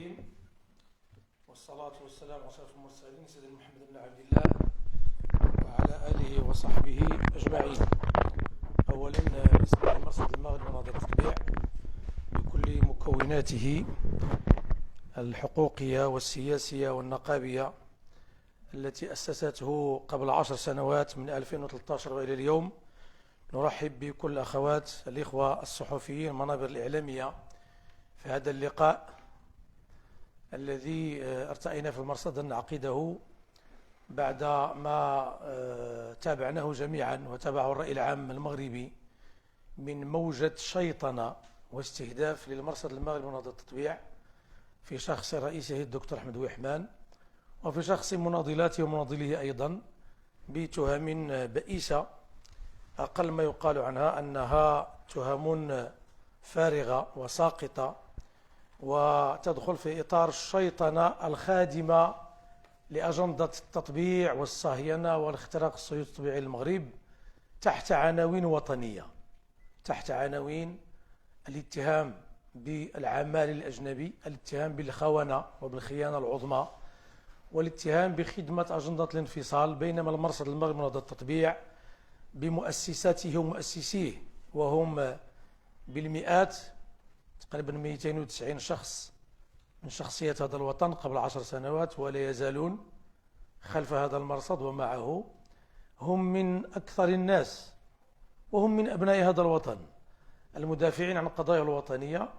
العالمين، والصلاة والسلام على أشرف المرسلين سيدنا محمد بن عبد الله وعلى آله وصحبه أجمعين. أولا بالنسبة لمرصد المغرب ونهضة التطبيع بكل مكوناته الحقوقية والسياسية والنقابية التي أسسته قبل 10 سنوات من 2013 وإلى اليوم، نرحب بكل أخوات الإخوة الصحفيين المنابر الإعلامية في هذا اللقاء الذي ارتأينا في المرصد أن نعقده بعد ما تابعناه جميعا وتابعه الرأي العام المغربي من موجة شيطنة واستهداف للمرصد المغربي ونهضة التطبيع في شخص رئيسه الدكتور أحمد ويحمان، وفي شخص مناضلاته ومناضليه أيضا بتهم بئيسة أقل ما يقال عنها أنها تهم فارغة وساقطة وتدخل في إطار الشيطنة الخادمة لأجندة التطبيع والصهيونة والاختراق الصهيوني التطبيعي للمغرب تحت عناوين وطنية، تحت عناوين الاتهام بالعمال الأجنبي، الاتهام بالخونة وبالخيانة العظمى، والاتهام بخدمة أجندة الانفصال، بينما المرصد المغربي ونهضة التطبيع بمؤسساته ومؤسسيه وهم بالمئات، تقريبا 290 شخص من شخصيات هذا الوطن قبل 10 سنوات ولا يزالون خلف هذا المرصد ومعه، هم من أكثر الناس وهم من أبناء هذا الوطن، المدافعين عن القضايا الوطنية،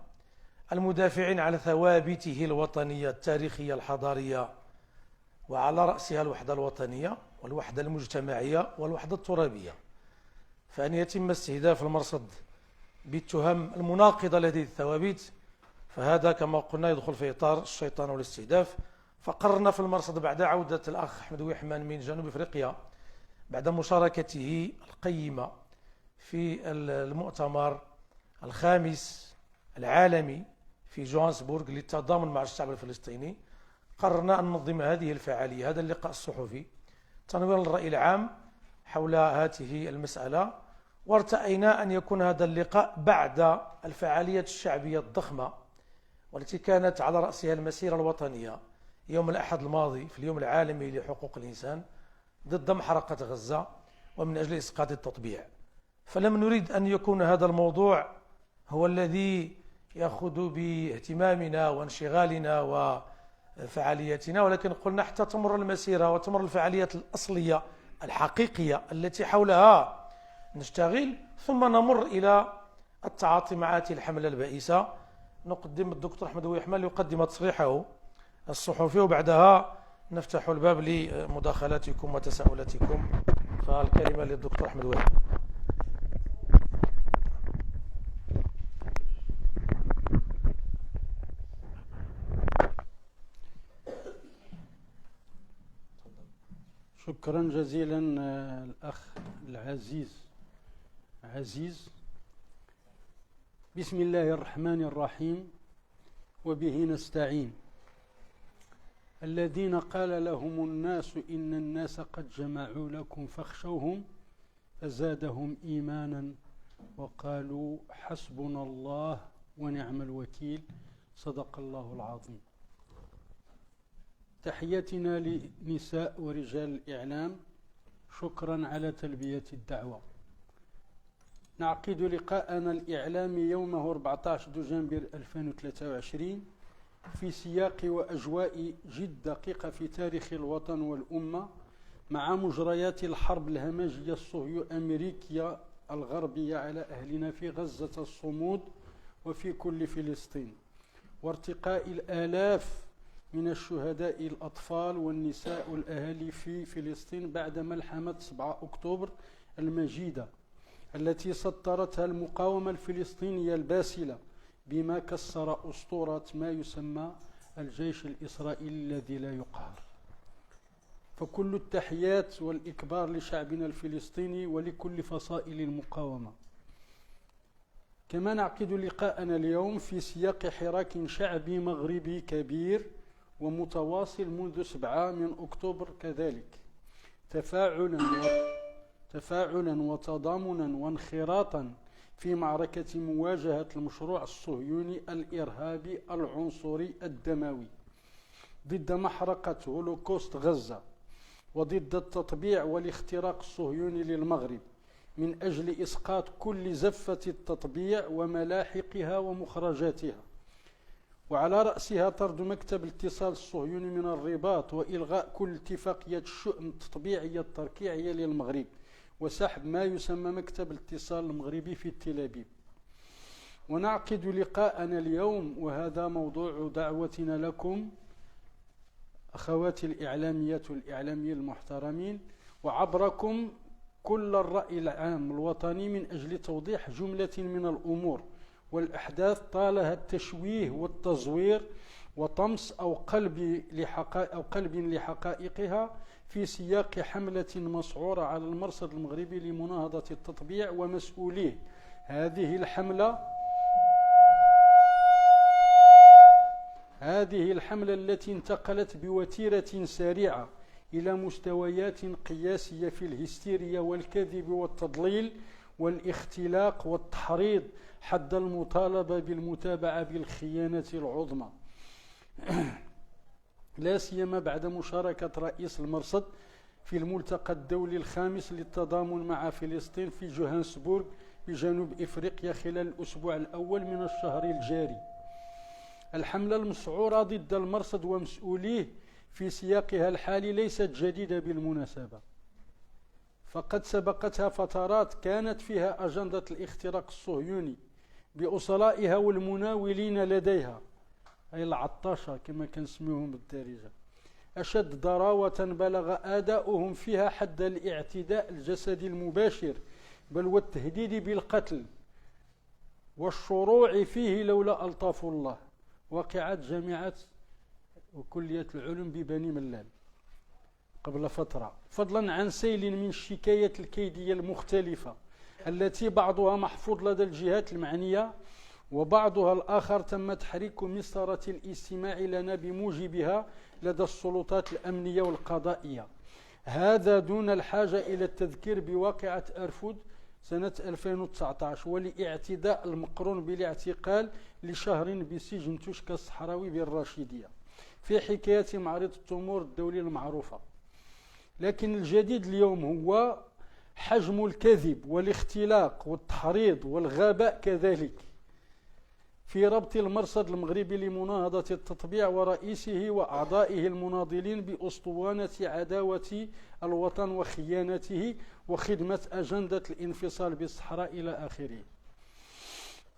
المدافعين على ثوابته الوطنية التاريخية الحضارية، وعلى رأسها الوحدة الوطنية والوحدة المجتمعية والوحدة الترابية. فأن يتم استهداف المرصد بالتهم المناقضة لهذه الثوابت فهذا كما قلنا يدخل في إطار الشيطان والاستهداف. فقررنا في المرصد بعد عودة الأخ أحمد ويحمان من جنوب أفريقيا بعد مشاركته القيمة في المؤتمر الخامس العالمي في جوهانسبورغ للتضامن مع الشعب الفلسطيني، قررنا أن ننظم هذه الفعالية، هذا اللقاء الصحفي، تنوير الرأي العام حول هذه المسألة، وارتأينا أن يكون هذا اللقاء بعد الفعالية الشعبية الضخمة والتي كانت على رأسها المسيرة الوطنية يوم الأحد الماضي في اليوم العالمي لحقوق الإنسان ضد محرقة غزة ومن أجل إسقاط التطبيع. فلم نريد أن يكون هذا الموضوع هو الذي يأخذ باهتمامنا وانشغالنا وفعالياتنا، ولكن قلنا حتى تمر المسيرة وتمر الفعاليات الأصلية الحقيقية التي حولها نشتغل، ثم نمر إلى التعاطي مع هذه الحملة البائسة. نقدم الدكتور أحمد ويحمان ليقدم تصريحه الصحفي، وبعدها نفتح الباب لمداخلاتكم وتساؤلاتكم. فالكلمة للدكتور أحمد ويحمان. شكرا جزيلا الأخ عزيز. بسم الله الرحمن الرحيم، وبه نستعين. الذين قال لهم الناس إن الناس قد جمعوا لكم فاخشوهم فزادهم إيمانا وقالوا حسبنا الله ونعم الوكيل. صدق الله العظيم. تحياتنا لنساء ورجال الإعلام، شكرا على تلبية الدعوة. نعقد لقاءنا الإعلامي يومه 14 دجنبر 2023 في سياق وأجواء جد دقيقة في تاريخ الوطن والأمة، مع مجريات الحرب الهمجية الصهيو أمريكية الغربية على أهلنا في غزة الصمود وفي كل فلسطين، وارتقاء الآلاف من الشهداء الأطفال والنساء والأهالي في فلسطين بعد ملحمة 7 أكتوبر المجيدة التي سطرتها المقاومة الفلسطينية الباسلة بما كسر أسطورة ما يسمى الجيش الإسرائيلي الذي لا يقهر. فكل التحيات والإكبار لشعبنا الفلسطيني ولكل فصائل المقاومة. كما نعقد لقاءنا اليوم في سياق حراك شعبي مغربي كبير ومتواصل منذ 7 من أكتوبر، كذلك تفاعلا وتضامنا وانخراطا في معركة مواجهة المشروع الصهيوني الإرهابي العنصري الدموي ضد محرقة هولوكوست غزة، وضد التطبيع والاختراق الصهيوني للمغرب، من أجل إسقاط كل زفة التطبيع وملاحقها ومخرجاتها، وعلى رأسها طرد مكتب الاتصال الصهيوني من الرباط، وإلغاء كل اتفاقيات الشؤم التطبيعية التركيعية للمغرب، وسحب ما يسمى مكتب الاتصال المغربي في تل أبيب. ونعقد لقاءنا اليوم، وهذا موضوع دعوتنا لكم أخواتي الإعلاميات والإعلاميين المحترمين، وعبركم كل الرأي العام الوطني، من أجل توضيح جملة من الأمور والأحداث طالها التشويه والتزوير وطمس أو قلب لحقائقها، في سياق حملة مسعورة على المرصد المغربي لمناهضة التطبيع ومسؤوليه. هذه الحملة التي انتقلت بوتيرة سريعة إلى مستويات قياسية في الهستيريا والكذب والتضليل والاختلاق والتحريض، حد المطالبة بالمتابعة بالخيانة العظمى، لا سيما بعد مشاركة رئيس المرصد في الملتقى الدولي الخامس للتضامن مع فلسطين في جوهانسبورغ بجنوب إفريقيا خلال الأسبوع الأول من الشهر الجاري. الحملة المسعورة ضد المرصد ومسؤوليه في سياقها الحالي ليست جديدة بالمناسبة، فقد سبقتها فترات كانت فيها أجندة الاختراق الصهيوني بأصلائها والمناولين لديها، أي العطاشة كما كنسميهم بالدارجة، أشد ضراوة بلغ أداؤهم فيها حد الاعتداء الجسدي المباشر، بل والتهديد بالقتل والشروع فيه لولا ألطاف الله. وقعت جامعة وكلية العلوم ببني ملال قبل فترة، فضلا عن سيل من الشكايات الكيدية المختلفة التي بعضها محفوظ لدى الجهات المعنية، وبعضها الآخر تم تحريك مسطرة الاستماع لنا بموجبها لدى السلطات الأمنية والقضائية. هذا دون الحاجة إلى التذكير بواقعة أرفود سنة 2019 والاعتداء المقرون بالاعتقال لشهر بسجن تشكى الصحراوي بالراشدية في حكاية معرض التمور الدولي المعروفة. لكن الجديد اليوم هو حجم الكذب والاختلاق والتحريض والغباء كذلك في ربط المرصد المغربي لمناهضة التطبيع ورئيسه وأعضائه المناضلين بأسطوانة عداوة الوطن وخيانته وخدمة أجندة الانفصال بالصحراء إلى آخره.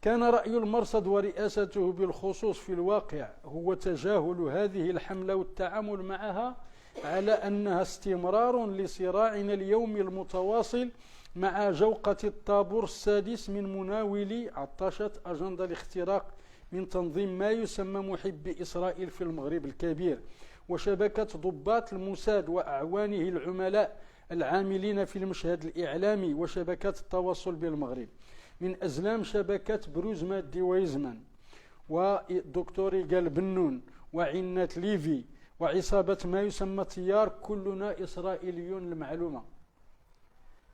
كان رأي المرصد ورئاسته بالخصوص في الواقع هو تجاهل هذه الحملة والتعامل معها على أنها استمرار لصراعنا اليومي المتواصل مع جوقة الطابور السادس من مناولي عطاشة أجندة الاختراق من تنظيم ما يسمى محب إسرائيل في المغرب الكبير، وشبكة ضباط الموساد وأعوانه العملاء العاملين في المشهد الإعلامي وشبكات التواصل بالمغرب، من أزلام شبكة بروز مادي ويزمان ودكتوري قال بنون وعنات ليفي وعصابة ما يسمى تيار كلنا إسرائيليون المعلومة.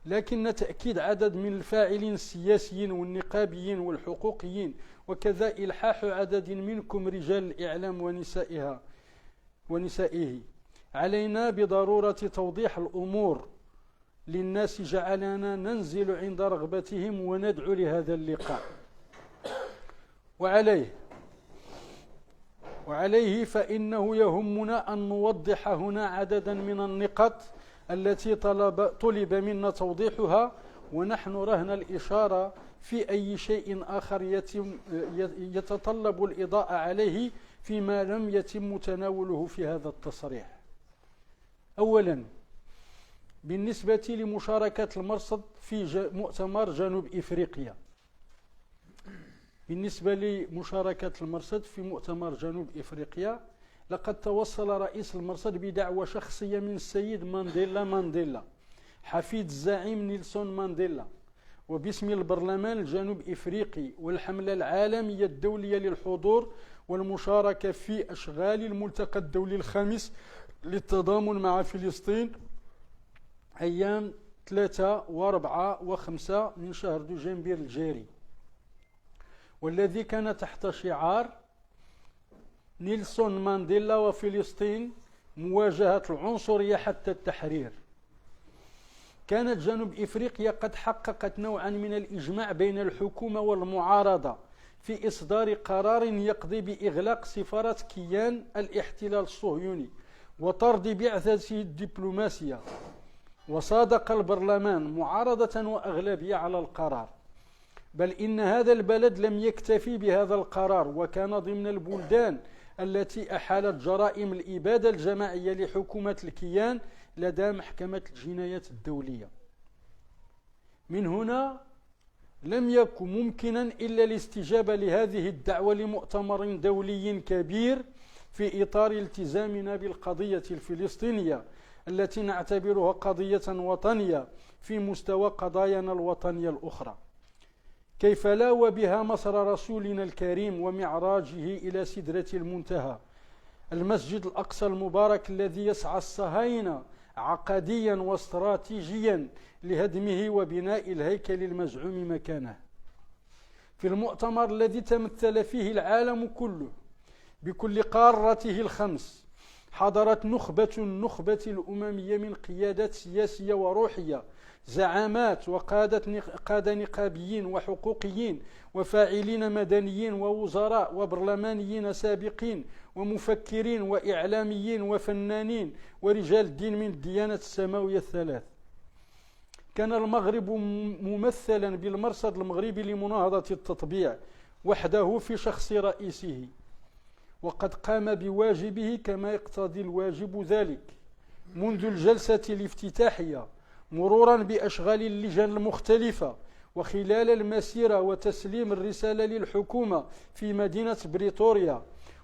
لكن تأكيد عدد من الفاعلين السياسيين والنقابيين والحقوقيين وكذا إلحاح عدد منكم رجال الإعلام ونسائه علينا بضرورة توضيح الأمور للناس جعلنا ننزل عند رغبتهم وندعو لهذا اللقاء. وعليه فإنه يهمنا أن نوضح هنا عددا من النقاط التي طلب منا توضيحها، ونحن رهن الإشارة في أي شيء آخر يتطلب الإضاءة عليه فيما لم يتم تناوله في هذا التصريح. أولا، بالنسبة لمشاركة المرصد في مؤتمر جنوب إفريقيا، بالنسبة لمشاركة المرصد في مؤتمر جنوب إفريقيا، لقد توصل رئيس المرصد بدعوى شخصية من السيد مانديلا حفيد الزعيم نيلسون مانديلا، وباسم البرلمان الجنوب إفريقي والحملة العالمية الدولية للحضور والمشاركة في أشغال الملتقى الدولي الخامس للتضامن مع فلسطين أيام 3 و4 و5 من شهر دجنبر الجاري. والذي كان تحت شعار نيلسون مانديلا وفلسطين مواجهة العنصرية حتى التحرير. كانت جنوب إفريقيا قد حققت نوعا من الإجماع بين الحكومة والمعارضة في إصدار قرار يقضي بإغلاق سفارة كيان الاحتلال الصهيوني وطرد بعثته الدبلوماسية، وصادق البرلمان معارضة وأغلبية على القرار. بل إن هذا البلد لم يكتفي بهذا القرار، وكان ضمن البلدان التي أحالت جرائم الإبادة الجماعية لحكومة الكيان لدى محكمة الجنايات الدولية. من هنا لم يكن ممكنا إلا الاستجابة لهذه الدعوة لمؤتمر دولي كبير في إطار التزامنا بالقضية الفلسطينية التي نعتبرها قضية وطنية في مستوى قضايانا الوطنية الأخرى. كيف لا وبها مصر رسولنا الكريم ومعراجه إلى سدرة المنتهى، المسجد الأقصى المبارك الذي يسعى الصهاينة عقديا واستراتيجيا لهدمه وبناء الهيكل المزعوم مكانه. في المؤتمر الذي تمثل فيه العالم كله بكل قارته الخمس، حضرت النخبة الأممية من قيادات سياسية وروحية، زعامات قادة نقابيين وحقوقيين وفاعلين مدنيين ووزراء وبرلمانيين سابقين ومفكرين وإعلاميين وفنانين ورجال الدين من الديانات السماوية الثلاث. كان المغرب ممثلا بالمرصد المغربي لمناهضة التطبيع وحده في شخص رئيسه، وقد قام بواجبه كما يقتضي الواجب ذلك منذ الجلسة الافتتاحية، مرورا بأشغال اللجان المختلفة وخلال المسيرة وتسليم الرسالة للحكومة في مدينة بريطوريا،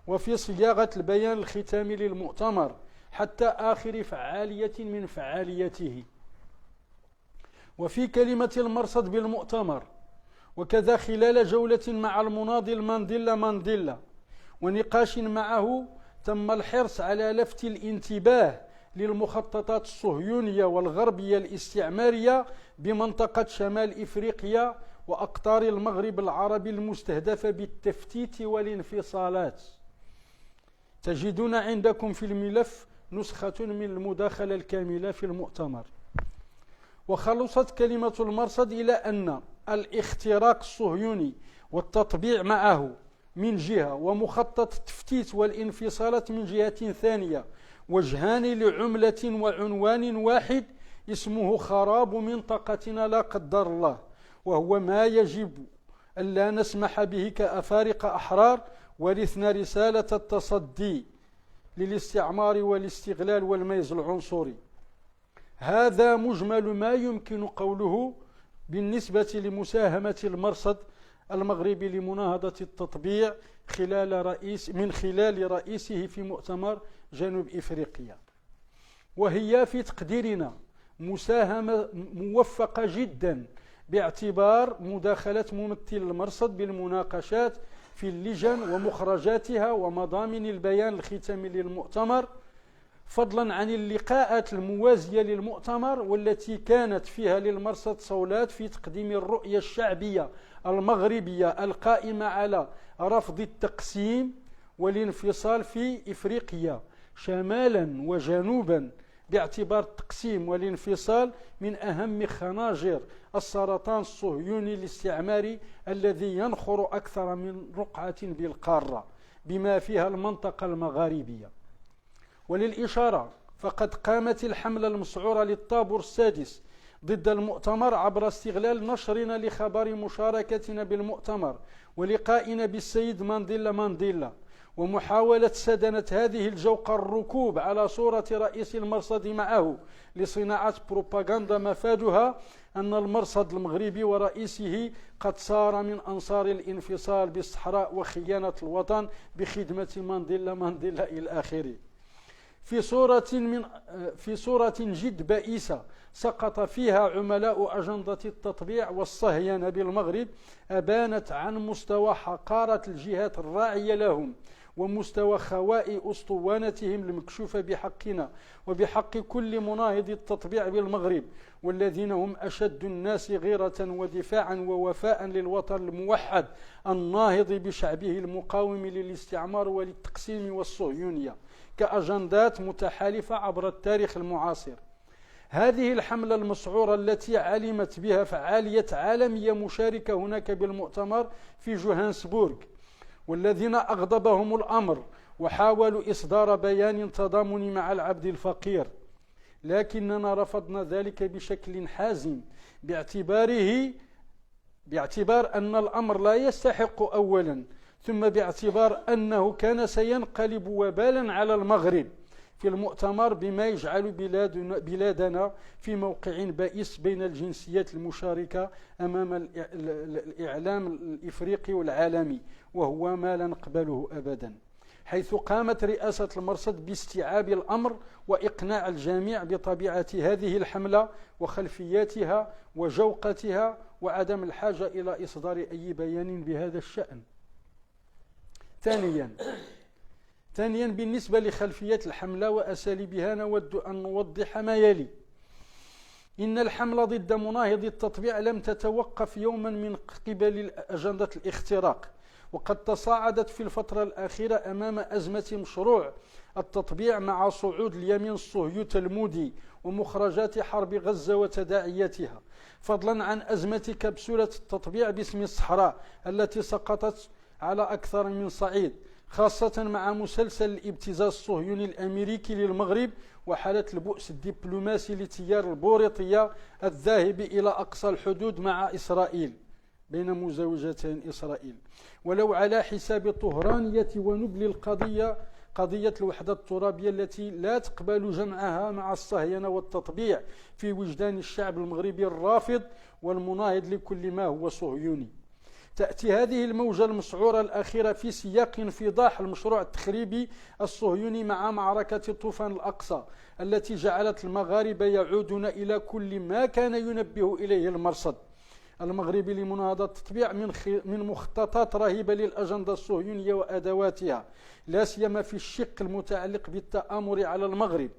وفي صياغة البيان الختامي للمؤتمر حتى آخر فعالية من فعاليته. وفي كلمة المرصد بالمؤتمر، وكذا خلال جولة مع المناضل مانديلا ونقاش معه، تم الحرص على لفت الانتباه للمخططات الصهيونية والغربية الاستعمارية بمنطقة شمال إفريقيا وأقطار المغرب العربي المستهدفة بالتفتيت والانفصالات. تجدون عندكم في الملف نسخة من المداخلة الكاملة في المؤتمر. وخلصت كلمة المرصد إلى أن الاختراق الصهيوني والتطبيع معه من جهة، ومخطط التفتيت والانفصالات من جهة ثانية، وجهان لعملة وعنوان واحد اسمه خراب منطقتنا لا قدر الله، وهو ما يجب أن لا نسمح به كأفارقة أحرار ورثنا رسالة التصدي للاستعمار والاستغلال والميز العنصري. هذا مجمل ما يمكن قوله بالنسبة لمساهمة المرصد المغربي لمناهضة التطبيع من خلال رئيسه في مؤتمر جنوب إفريقيا، وهي في تقديرنا مساهمة موفقة جدا باعتبار مداخلة ممثل المرصد بالمناقشات في اللجان ومخرجاتها ومضامن البيان الختامي للمؤتمر، فضلا عن اللقاءات الموازية للمؤتمر والتي كانت فيها للمرصد صولات في تقديم الرؤية الشعبية المغربية القائمة على رفض التقسيم والانفصال في إفريقيا شمالا وجنوبا، باعتبار التقسيم والانفصال من أهم خناجر السرطان الصهيوني الاستعماري الذي ينخر أكثر من رقعة بالقارة بما فيها المنطقة المغاربية. وللإشارة فقد قامت الحملة المسعورة للطابور السادس ضد المؤتمر عبر استغلال نشرنا لخبر مشاركتنا بالمؤتمر ولقائنا بالسيد مانديلا ومحاولة سدنة هذه الجوقة الركوب على صورة رئيس المرصد معه لصناعة بروباغندا مفادها أن المرصد المغربي ورئيسه قد صار من أنصار الانفصال بالصحراء وخيانة الوطن بخدمة مانديلا إلى آخره. في صورة جد بائسة سقط فيها عملاء أجندة التطبيع والصهينة بالمغرب، أبانت عن مستوى حقارة الجهات الراعية لهم ومستوى خواء أسطوانتهم المكشوفة بحقنا وبحق كل مناهض التطبيع بالمغرب، والذين هم أشد الناس غيرة ودفاعا ووفاء للوطن الموحد الناهض بشعبه المقاوم للاستعمار وللتقسيم والصهيونية كأجندات متحالفة عبر التاريخ المعاصر. هذه الحملة المسعورة التي علمت بها فعالية عالمية مشاركة هناك بالمؤتمر في جوهانسبورغ، والذين أغضبهم الأمر وحاولوا إصدار بيان تضامني مع العبد الفقير، لكننا رفضنا ذلك بشكل حازم باعتبار أن الأمر لا يستحق أولا، ثم باعتبار أنه كان سينقلب وبالا على المغرب في المؤتمر بما يجعل بلادنا في موقع بائس بين الجنسيات المشاركة أمام الإعلام الإفريقي والعالمي، وهو ما لا نقبله أبدا، حيث قامت رئاسة المرصد باستيعاب الأمر وإقناع الجميع بطبيعة هذه الحملة وخلفياتها وجوقتها وعدم الحاجة إلى إصدار أي بيان بهذا الشأن. ثانيا بالنسبة لخلفية الحملة وأساليبها نود أن نوضح ما يلي. إن الحملة ضد مناهض التطبيع لم تتوقف يوما من قبل أجندة الاختراق، وقد تصاعدت في الفترة الأخيرة أمام أزمة مشروع التطبيع مع صعود اليمين الصهيوني التلمودي ومخرجات حرب غزة وتداعياتها، فضلا عن أزمة كبسولة التطبيع باسم الصحراء التي سقطت على أكثر من صعيد، خاصة مع مسلسل الابتزاز الصهيوني الأمريكي للمغرب وحالة البؤس الدبلوماسي لتيار البوريطية الذاهب إلى أقصى الحدود مع إسرائيل بين مزاوجتين إسرائيل، ولو على حساب طهرانية ونبل قضية الوحدة الترابية التي لا تقبل جمعها مع الصهيونة والتطبيع في وجدان الشعب المغربي الرافض والمناهض لكل ما هو صهيوني. تأتي هذه الموجة المسعورة الأخيرة في سياق انفضاح المشروع التخريبي الصهيوني مع معركة طوفان الأقصى التي جعلت المغاربة يعودون إلى كل ما كان ينبه إليه المرصد المغربي لمناهضة التطبيع من مخططات رهيبة للأجندة الصهيونية وأدواتها، لا سيما في الشق المتعلق بالتآمر على المغرب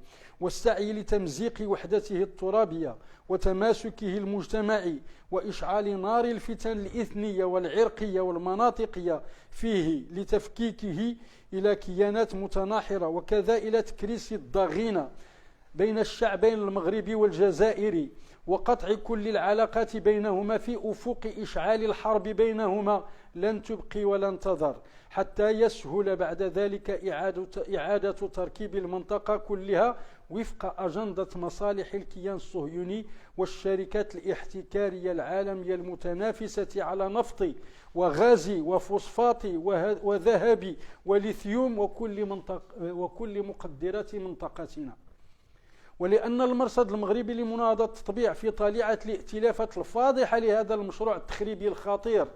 والسعي لتمزيق وحدته الترابية وتماسكه المجتمعي وإشعال نار الفتن الإثنية والعرقية والمناطقية فيه لتفكيكه إلى كيانات متناحرة، وكذا إلى تكريس الضغينة بين الشعبين المغربي والجزائري وقطع كل العلاقات بينهما في أفق إشعال الحرب بينهما لن تبقي ولن تذر، حتى يسهل بعد ذلك إعادة تركيب المنطقة كلها وفق أجندة مصالح الكيان الصهيوني والشركات الاحتكارية العالمية المتنافسة على نفط وغاز وفوسفات وذهب وليثيوم وكل مقدرات منطقتنا. ولأن المرصد المغربي لمناهضة التطبيع في طليعة الائتلافات الفاضحة لهذا المشروع التخريبي الخطير،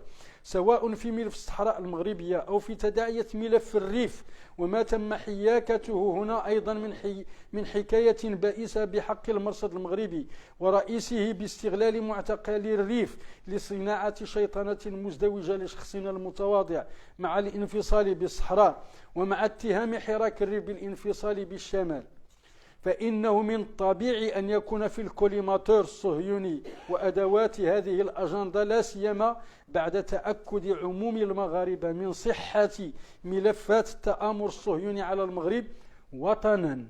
سواء في ملف الصحراء المغربية أو في تداعية ملف الريف، وما تم حياكته هنا أيضا من حكاية بائسة بحق المرصد المغربي ورئيسه باستغلال معتقلي الريف لصناعة شيطنة مزدوجة لشخصنا المتواضع مع الانفصال بالصحراء ومع اتهام حراك الريف بالانفصال بالشمال. فإنه من الطبيعي أن يكون في الكوليماتور الصهيوني وأدوات هذه الأجندة، لا سيما بعد تأكد عموم المغاربة من صحة ملفات التآمر الصهيوني على المغرب وطنا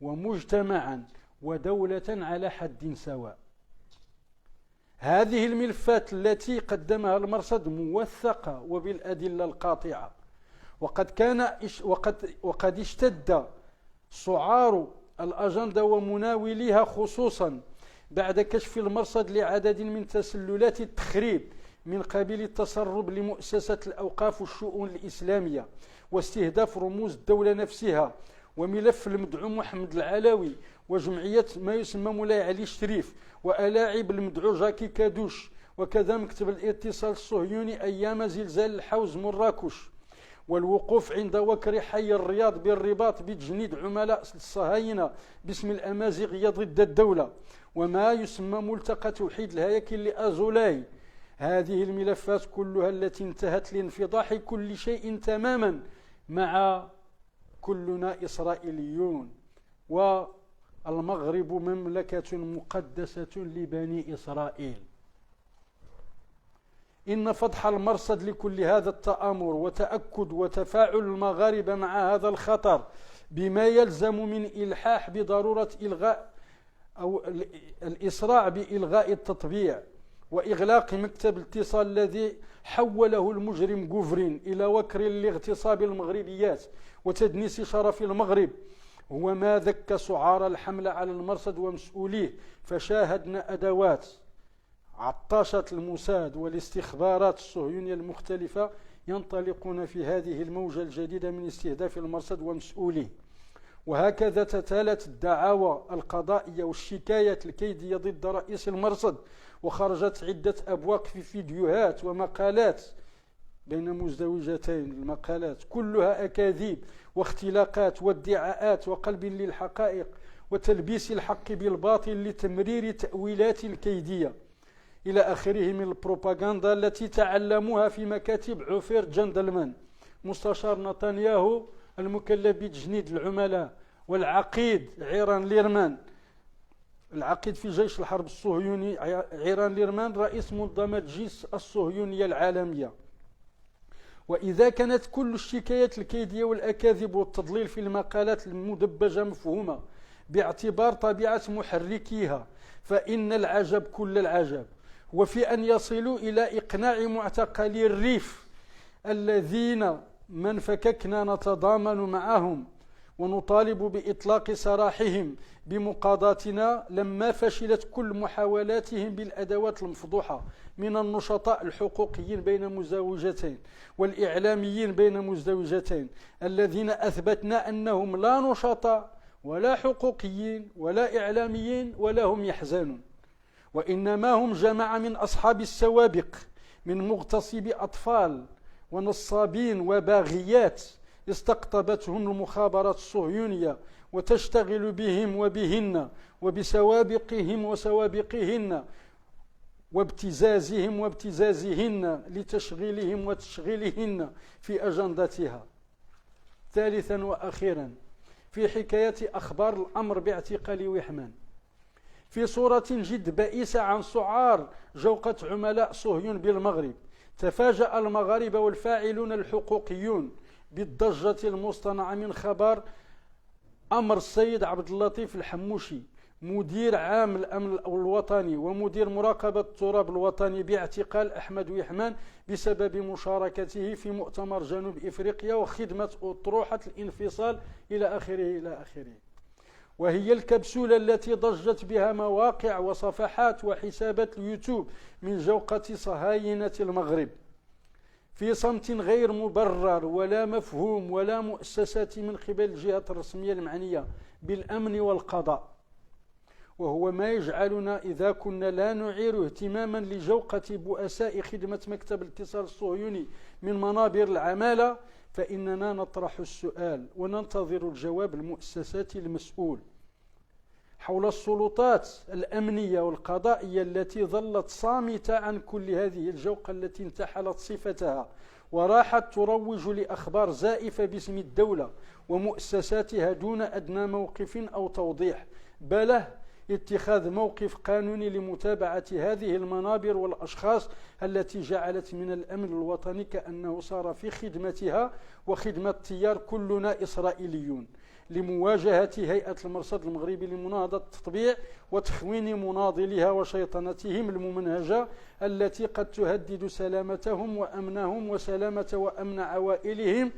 ومجتمعا ودولة على حد سواء. هذه الملفات التي قدمها المرصد موثقة وبالأدلة القاطعة، وقد اشتد سعار الأجندة ومناوليها خصوصا بعد كشف المرصد لعدد من تسللات التخريب من قبيل التسرب لمؤسسة الأوقاف والشؤون الإسلامية واستهداف رموز الدولة نفسها وملف المدعو محمد العلوي وجمعية ما يسمى مولاي علي الشريف وألاعب المدعو جاكي كادوش، وكذا مكتب الاتصال الصهيوني أيام زلزال الحوز مراكش، والوقوف عند وكر حي الرياض بالرباط بتجنيد عملاء الصهاينة باسم الأمازيغية ضد الدولة، وما يسمى ملتقى توحيد الهياكل لأزولاي. هذه الملفات كلها التي انتهت لانفضاح كل شيء تماما مع كلنا إسرائيليون، والمغرب مملكة مقدسة لبني إسرائيل. إن فتح المرصد لكل هذا التآمر وتأكد وتفاعل المغاربة مع هذا الخطر بما يلزم من إلحاح بضرورة إلغاء أو الإسراع بإلغاء التطبيع وإغلاق مكتب الاتصال الذي حوله المجرم جوفرين إلى وكر لاغتصاب المغربيات وتدنيس شرف المغرب، هو ما ذك سعار الحملة على المرصد ومسؤوليه. فشاهدنا أدوات عطاشة الموساد والاستخبارات الصهيونية المختلفة ينطلقون في هذه الموجة الجديدة من استهداف المرصد ومسؤوليه. وهكذا تتالت الدعاوى القضائية والشكايات الكيدية ضد رئيس المرصد، وخرجت عدة أبواق في فيديوهات ومقالات بين مزدوجتين. المقالات كلها أكاذيب واختلاقات وادعاءات وقلب للحقائق وتلبيس الحق بالباطل لتمرير تأويلات الكيدية إلى آخره من البروباغندا التي تعلموها في مكاتب عفير جندلمان مستشار نتنياهو المكلف بتجنيد العملاء، والعقيد عيران ليرمان العقيد في جيش الحرب الصهيوني عيران ليرمان رئيس منظمة جيس الصهيونية العالمية. وإذا كانت كل الشكايات الكيدية والأكاذيب والتضليل في المقالات المدبجة مفهومة باعتبار طبيعة محركيها، فإن العجب كل العجب وفي أن يصلوا إلى إقناع معتقلي الريف الذين من فككنا نتضامن معهم ونطالب بإطلاق سراحهم بمقاضاتنا لما فشلت كل محاولاتهم بالأدوات المفضوحة من النشطاء الحقوقيين بين مزدوجتين والإعلاميين بين مزدوجتين الذين أثبتنا أنهم لا نشطاء ولا حقوقيين ولا إعلاميين ولا هم يحزنون، وإنما هم جماعة من أصحاب السوابق من مغتصبي أطفال ونصابين وباغيات استقطبتهم المخابرات الصهيونية وتشتغل بهم وبهن وبسوابقهم وسوابقهن وابتزازهم وابتزازهن لتشغيلهم وتشغيلهن في أجندتها. ثالثا وأخيرا في حكاية أخبار الأمر باعتقال وحمان في صورة جد بائسة عن سعار جوقة عملاء صهيون بالمغرب، تفاجأ المغاربة والفاعلون الحقوقيون بالضجة المصطنعة من خبر أمر السيد عبد اللطيف الحموشي مدير عام الأمن الوطني ومدير مراقبة التراب الوطني باعتقال أحمد ويحمان بسبب مشاركته في مؤتمر جنوب إفريقيا وخدمة أطروحة الانفصال إلى آخره إلى آخره. وهي الكبسولة التي ضجت بها مواقع وصفحات وحسابات اليوتيوب من جوقة صهاينة المغرب في صمت غير مبرر ولا مفهوم ولا مؤسسات من قبل الجهات الرسمية المعنية بالأمن والقضاء، وهو ما يجعلنا إذا كنا لا نعير اهتماما لجوقة بؤساء خدمة مكتب الاتصال الصهيوني من منابر العمالة، فإننا نطرح السؤال وننتظر الجواب المؤسسات المسؤول حول السلطات الأمنية والقضائية التي ظلت صامتة عن كل هذه الجوقة التي انتحلت صفتها وراحت تروج لأخبار زائفة باسم الدولة ومؤسساتها دون أدنى موقف أو توضيح، بل اتخاذ موقف قانوني لمتابعة هذه المنابر والأشخاص التي جعلت من الأمن الوطني كأنه صار في خدمتها وخدمة تيار كلنا إسرائيليون لمواجهة هيئة المرصد المغربي لمناهضة التطبيع وتخوين مناضلها وشيطنتهم الممنهجة التي قد تهدد سلامتهم وأمنهم وسلامة وأمن عوائلهم،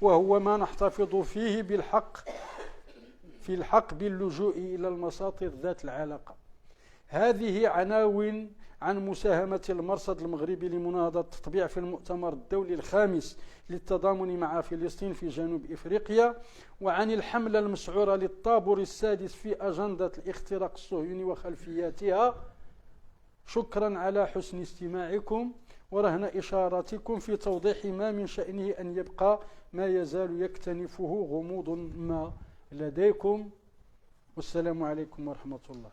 وهو ما نحتفظ فيه في الحق باللجوء إلى المساطر ذات العلاقة. هذه عناوين عن مساهمة المرصد المغربي لمناهضة التطبيع في المؤتمر الدولي الخامس للتضامن مع فلسطين في جنوب إفريقيا، وعن الحملة المسعورة للطابور السادس في أجندة الاختراق الصهيوني وخلفياتها. شكرا على حسن استماعكم ورهن إشاراتكم في توضيح ما من شأنه أن يبقى ما يزال يكتنفه غموض ما لديكم، والسلام عليكم ورحمة الله.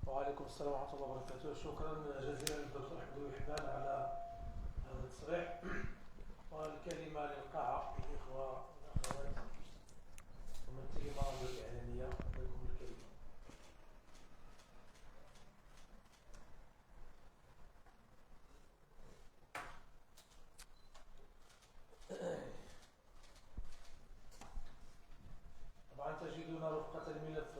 وعليكم السلام ورحمة الله وبركاته. شكرا جزيلا للدكتور أحمد وحبان على هذا التصريح، والكلمة للقاعة الإخوة قراءة الملف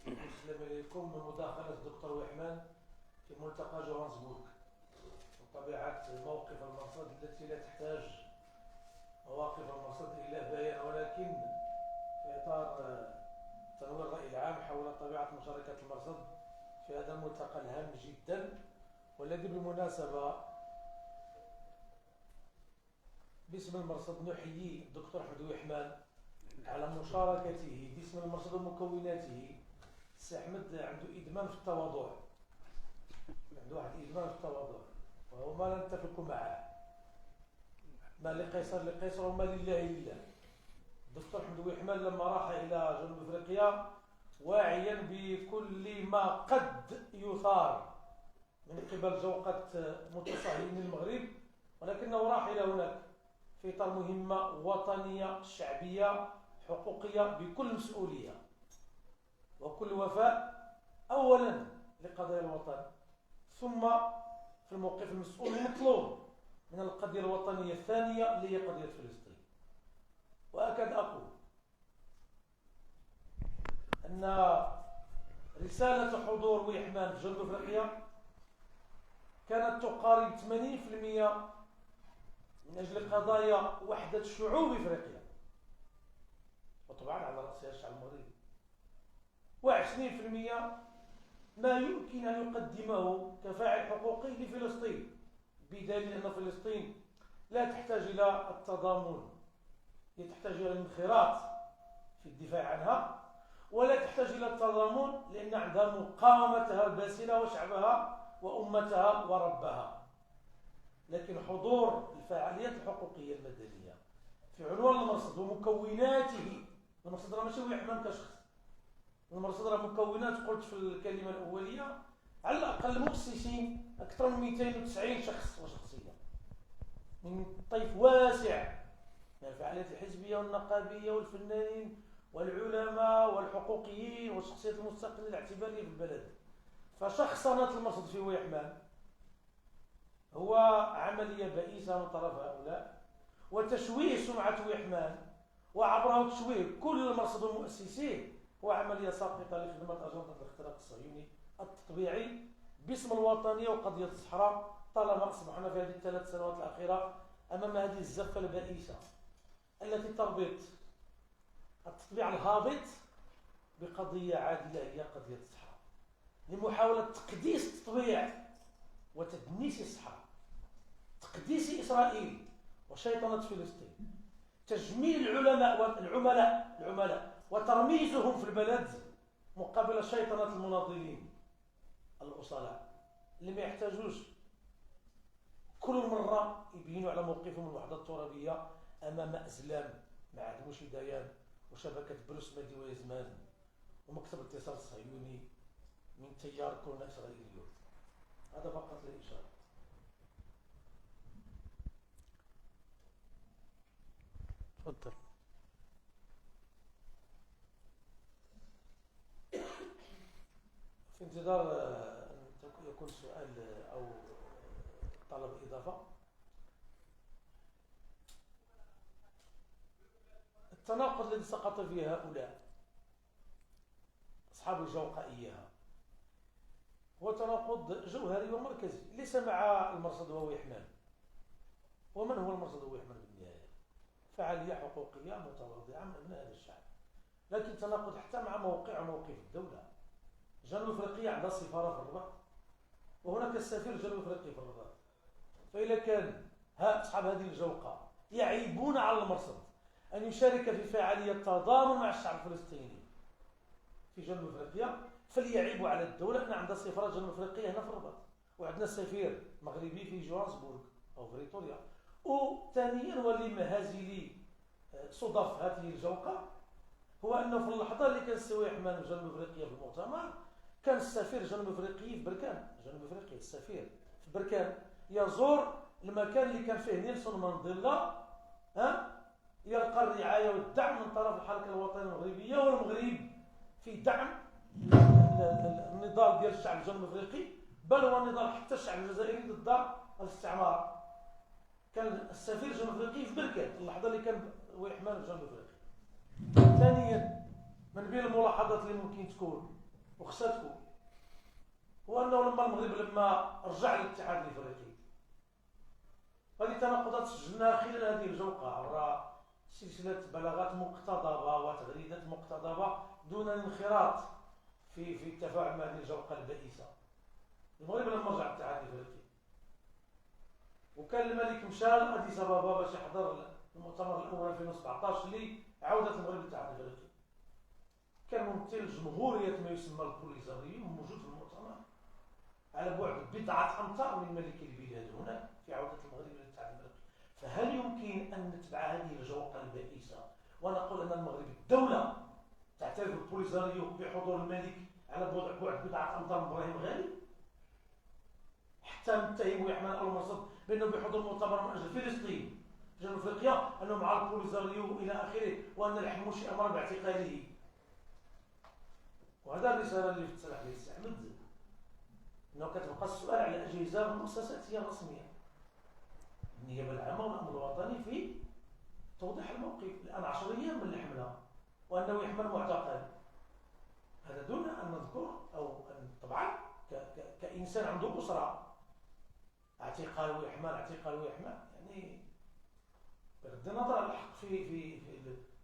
السلام عليكم من مداخلة الدكتور وحمان في ملتقى جوهانسبورغ وطبيعة موقف المرصد التي لا تحتاج مواقف المرصد إلى بيان، ولكن في إطار تنوير الرأي العام حول طبيعة مشاركة المرصد في هذا الملتقى الهام جدا، والذي بالمناسبة باسم المرصد نحيي الدكتور أحمد وحمان على مشاركته باسم المرصد ومكوناته. السي أحمد عنده إدمان في التواضع، عنده واحد الإدمان في التواضع، وهو ما لا نتفق معه، ما لقيصر لقيصر وما لله لله. الدكتور أحمد وحمان لما راح إلى جنوب أفريقيا واعيا بكل ما قد يثار من قبل جوقة متصهلين المغرب، ولكنه راح إلى هناك في إطار مهمة وطنية شعبية حقوقية بكل مسؤولية وكل وفاء، أولا لقضايا الوطن، ثم في الموقف المسؤول المطلوب من القضية الوطنية الثانية اللي هي قضية فلسطين. وأكاد أقول أن رسالة حضور وحمان في جنوب أفريقيا كانت تقارب 80% من أجل قضايا وحدة شعوب أفريقيا، وطبعا على رأسها الشعب المغربي، و20% ما يمكن أن يقدمه كفاعل حقوقي لفلسطين، بدليل أن فلسطين لا تحتاج إلى التضامن، هي تحتاج إلى الانخراط في الدفاع عنها، ولا تحتاج إلى التضامن لأن عندها مقاومتها الباسلة وشعبها وأمتها وربها. لكن حضور الفعاليات الحقوقية المدنية في عنوان المرصد ومكوناته، المرصد راه ماشي وحمان كشخص، المرصد راه مكونات، قلت في الكلمة الأولية على الأقل مؤسسين أكثر من 290 شخص وشخصية من طيف واسع من الفعاليات الحزبية والنقابية والفنانين والعلماء والحقوقيين والشخصيات المستقلة الاعتبارية في البلد. فشخصنة المرصد في وحمان هو عملية بئيسة من طرف هؤلاء، وتشويه سمعة وحمان وعبره تشويه كل المرصد والمؤسسين، هو عملية ساقطة لخدمة أجندة الاختراق الصهيوني التطبيعي باسم الوطنية وقضية الصحراء، طالما أصبحنا في هذه الثلاث سنوات الأخيرة أمام هذه الزفة البئيسة التي تربط التطبيع الهابط بقضية عادلة هي قضية الصحراء، لمحاولة تقديس التطبيع وتدنيس الصحراء، تقديس إسرائيل وشيطنة فلسطين، تجميل العملاء وترميزهم في البلد مقابل شيطنة المناضلين الأصلاء اللي ما يحتاجوش كل مرة يبينوا على موقفهم الوحدة الترابية أمام أزلام ما عندهمش ديان وشبكة بروس مادي ويزمان ومكتب الاتصال الصهيوني من تيار كورونا إسرائيليون. هذا فقط للإشارة. تفضل. في انتظار أن يكون سؤال أو طلب إضافة. التناقض الذي سقط فيه هؤلاء أصحاب الجوقة إياها هو تناقض جوهري ومركزي، ليس مع المرصد ووحمان. ومن هو المرصد ووحمان بالنهاية؟ فعالية حقوقية متواضعة من أبناء هذا الشعب، لكن تناقض حتى مع موقع وموقف الدولة. جنوب أفريقيا عندها سفارة في الرباط، وهناك السفير جنوب أفريقي في الرباط. فإذا كان أصحاب هذه الجوقة يعيبون على المرصد أن يشارك في فعالية تضامن مع الشعب الفلسطيني في جنوب أفريقيا، فليعيبوا على الدولة أن عندها سفارة جنوب أفريقيا هنا في الرباط، وعندنا سفير مغربي في جوهانسبورغ أو بريتوريا. وثانيا ولما هازلي صدف هذه الجوقة هو أنه في اللحظة اللي كان السي وحمان في جنوب أفريقيا في المؤتمر كان السفير الجنوب أفريقي في بركان، جنوب أفريقيا السفير في بركان يزور المكان اللي كان فيه نيلسون مانديلا، يلقى الرعاية والدعم من طرف الحركة الوطنية المغربية والمغرب في دعم النضال ديال الشعب الجنوب أفريقي، بل هو نضال حتى الشعب الجزائري ضد الاستعمار. كان السفير الجنوب أفريقي في بركان اللحظة اللي كان وحمان في جنوب أفريقيا. ثانيا من بين الملاحظات اللي ممكن تكون وخصها تكون هو أنه لما المغرب لما رجع للاتحاد الإفريقي هذه تناقضات سجلناها خلال هذه الجوقة عبر سلسلة بلاغات مقتضبة وتغريدات مقتضبة دون الانخراط في التفاعل مع هذه الجوقة البائسة. المغرب لما رجع للاتحاد الإفريقي وكان الملك مشى لأديس أبابا باش يحضر المؤتمر الأول 2017 لعودة المغرب للاتحاد الإفريقي. كان ممثل جمهورية ما يسمى البوليزاريو موجود في المؤتمر على بعد بضعة أمتار من ملك البلاد هنا في عودة المغرب للاتحاد الإفريقي. فهل يمكن أن نتبع هذه الجوقة البائسة ونقول أن المغرب الدولة تعترف بالبوليزاريو بحضور الملك على بعد بضعة أمتار من إبراهيم غالي؟ حتى نتهم يحمل المرصد بأنه بحضور مؤتمر من أجل فلسطين في جنوب أفريقيا أنه مع البوليزاريو إلى آخره وأن الحموشي أمر باعتقاله. وهذا الرسالة اللي في التصريح اللي استعمد أنه كتبقى السؤال على الأجهزة والمؤسسات هي الرسمية النيابة العامة والأمن الوطني في توضيح الموقف الآن 10 أيام من الحملة وأنه يحمل معتقل. هذا دون أن نذكر أو أن طبعا كإنسان عنده أسرة اعتقال ويحمل يعني بغض النظر عن الحق في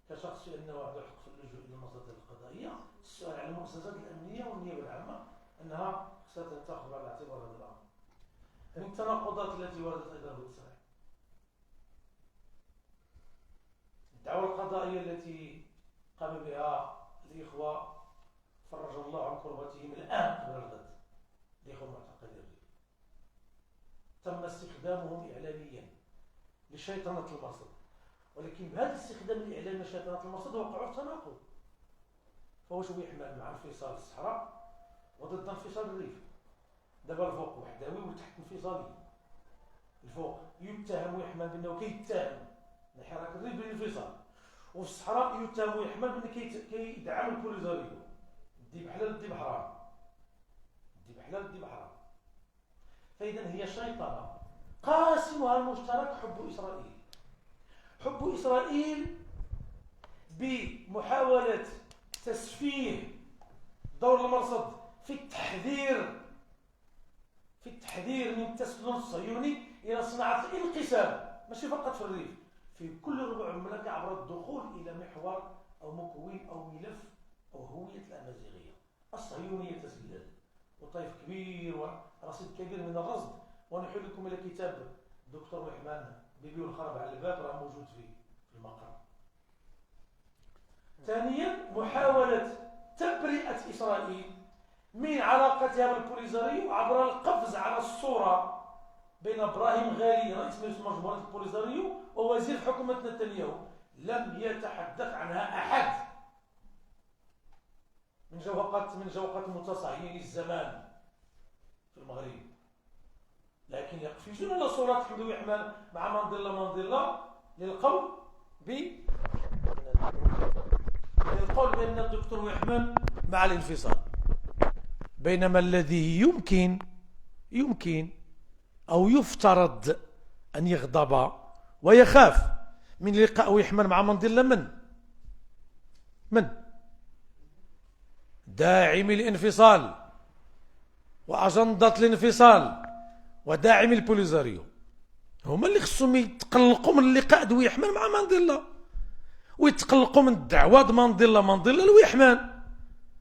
كشخص أنه عنده حق في اللجوء إلى المصادر القضائية. السؤال على المؤسسات الأمنية والنيابة العامة أنها ستأخذ على اعتبار هذا الأمر. من التناقضات التي وردت أيضا في التصريح الدعوة القضائية التي قام بها الإخوة فرج الله عن كربتهم الآن قبل الغد الإخوة المعتقلين تم استخدامهم إعلاميا لشيطنة المرصد، ولكن بهذا الاستخدام الإعلامي لشيطنة المرصد وقعوا في تناقض. فهو شو يحمل مع انفصال الصحراء وضد انفصال الريف. دابا الفوق وحداوي والتحت انفصالي. الفوق يتهم ويحمل بأنه كيتهم حراك الريف بالانفصال، وفي الصحراء يتهم ويحمل بأنه كيدعم البوليزاريو. الديب حلال الديب حرام، الديب حلال الديب حرام. فإذا هي شيطنة قاسمها المشترك حب إسرائيل. حب إسرائيل بمحاولة تسفيه دور المرصد في التحذير من التسلل الصهيوني إلى صناعة الانقسام ماشي فقط في الريف، في كل ربع المملكة عبر الدخول إلى محور أو مكون أو ملف أو هوية الأمازيغية الصهيونية تسلل. وطيف كبير ورصيد كبير من الرصد، ونحيل لكم إلى كتاب الدكتور رحمن بيبي والخرب على الباب راه موجود في المقر. ثانيا محاولة تبرئة إسرائيل من علاقتها بالبوليزاريو عبر القفز على الصورة بين إبراهيم غالي رئيس مجلس جمهورية البوليزاريو ووزير حكومة نتنياهو. لم يتحدث عنها أحد من جوقات متصهيني الزمان في المغرب، لكن يقفزون على صورة حمدوي حمال مع مانديلا للقول بأن الدكتور ويحمل مع الانفصال. بينما الذي يمكن أو يفترض أن يغضب ويخاف من لقاء ويحمل مع مانديلا من داعم الانفصال وأجندة الانفصال وداعم البوليزاريو، هما اللي خصهم يتقلقوا من اللقاء دويحمان مع مانديلا ويتقلقوا من الدعوة مانديلا لويحمان،